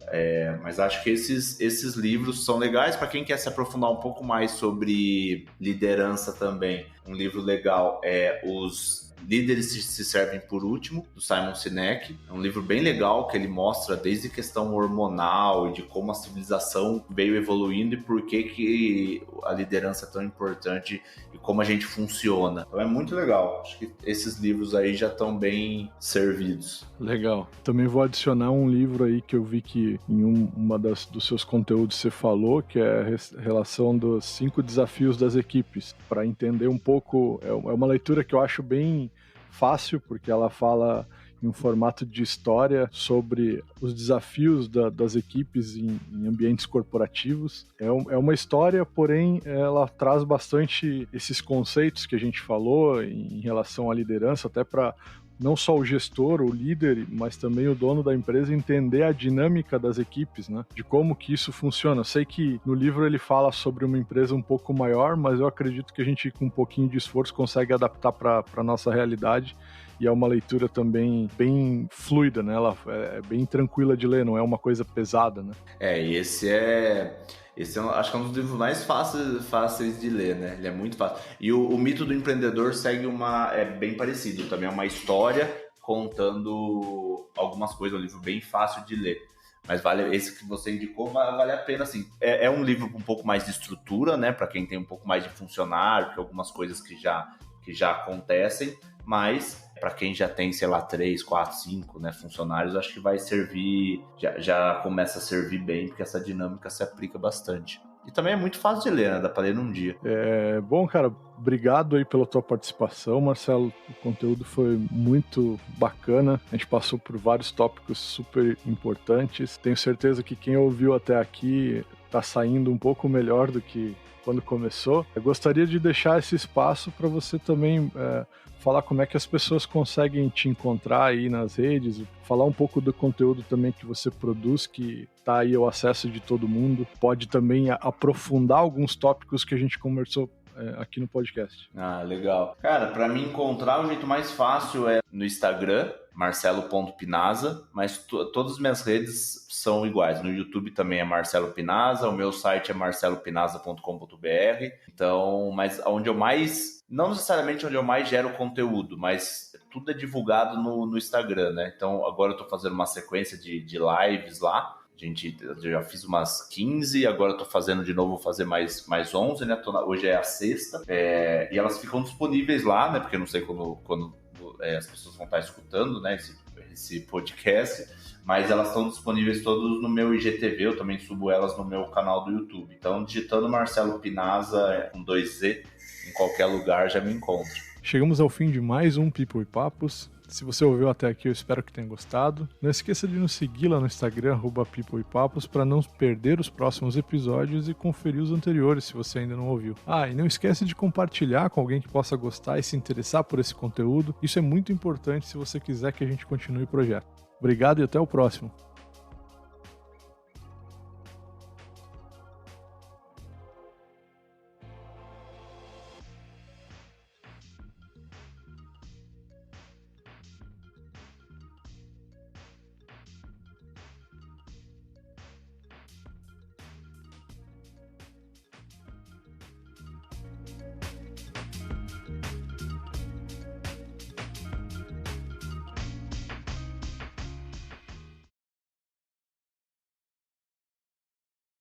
Speaker 2: Mas acho que esses livros são legais para quem quer se aprofundar um pouco mais sobre liderança também. Um livro legal é Os Líderes se Servem por Último, do Simon Sinek. É um livro bem legal que ele mostra desde questão hormonal e de como a civilização veio evoluindo e por que a liderança é tão importante e como a gente funciona. Então é muito legal. Acho que esses livros aí já estão bem servidos.
Speaker 1: Legal. Também vou adicionar um livro aí que eu vi que em uma dos seus conteúdos você falou, que é a relação dos 5 desafios das equipes. Para entender um pouco, é uma leitura que eu acho bem fácil, porque ela fala em um formato de história sobre os desafios das equipes em ambientes corporativos. É uma história, porém, ela traz bastante esses conceitos que a gente falou em relação à liderança, até para não só o gestor, o líder, mas também o dono da empresa entender a dinâmica das equipes, né? De como que isso funciona. Eu sei que no livro ele fala sobre uma empresa um pouco maior, mas eu acredito que a gente, com um pouquinho de esforço, consegue adaptar para a nossa realidade. E é uma leitura também bem fluida, né? Ela é bem tranquila de ler, não é uma coisa pesada, né?
Speaker 2: Esse acho que é um dos livros mais fáceis de ler, né? Ele é muito fácil. E o Mito do Empreendedor segue é bem parecido. Também é uma história contando algumas coisas. É um livro bem fácil de ler. Mas esse que você indicou vale a pena, assim. É um livro com um pouco mais de estrutura, né? Para quem tem um pouco mais de funcionário, que algumas coisas que já acontecem. Mas para quem já tem, sei lá, 3, 4, 5, né, funcionários, acho que vai servir, já começa a servir bem, porque essa dinâmica se aplica bastante. E também é muito fácil de ler, né? Dá para ler num dia.
Speaker 1: Bom, cara, obrigado aí pela tua participação, Marcelo. O conteúdo foi muito bacana. A gente passou por vários tópicos super importantes. Tenho certeza que quem ouviu até aqui está saindo um pouco melhor do que quando começou. Eu gostaria de deixar esse espaço para você também falar como é que as pessoas conseguem te encontrar aí nas redes, falar um pouco do conteúdo também que você produz, que está aí ao acesso de todo mundo. Pode também aprofundar alguns tópicos que a gente conversou aqui no podcast.
Speaker 2: Legal. Cara, para me encontrar, o jeito mais fácil é no Instagram, marcelo.pinaza, mas todas as minhas redes são iguais. No YouTube também é Marcelo Pinaza, o meu site é marcelopinaza.com.br. Então, mas onde eu mais, não necessariamente onde eu mais gero conteúdo, mas tudo é divulgado no Instagram, né? Então, agora eu tô fazendo uma sequência de lives lá. Eu já fiz umas 15, agora eu tô fazendo de novo, vou fazer mais 11, né? Hoje é a sexta. E elas ficam disponíveis lá, né? Porque eu não sei quando as pessoas vão estar escutando, né? Esse podcast. Mas elas estão disponíveis todas no meu IGTV, eu também subo elas no meu canal do YouTube. Então, digitando Marcelo Pinaza com 2Z, em qualquer lugar já me encontra.
Speaker 1: Chegamos ao fim de mais um People e Papos. Se você ouviu até aqui, eu espero que tenha gostado. Não esqueça de nos seguir lá no Instagram, @peopleipapos, para não perder os próximos episódios e conferir os anteriores, se você ainda não ouviu. E não esquece de compartilhar com alguém que possa gostar e se interessar por esse conteúdo. Isso é muito importante se você quiser que a gente continue o projeto. Obrigado e até o próximo.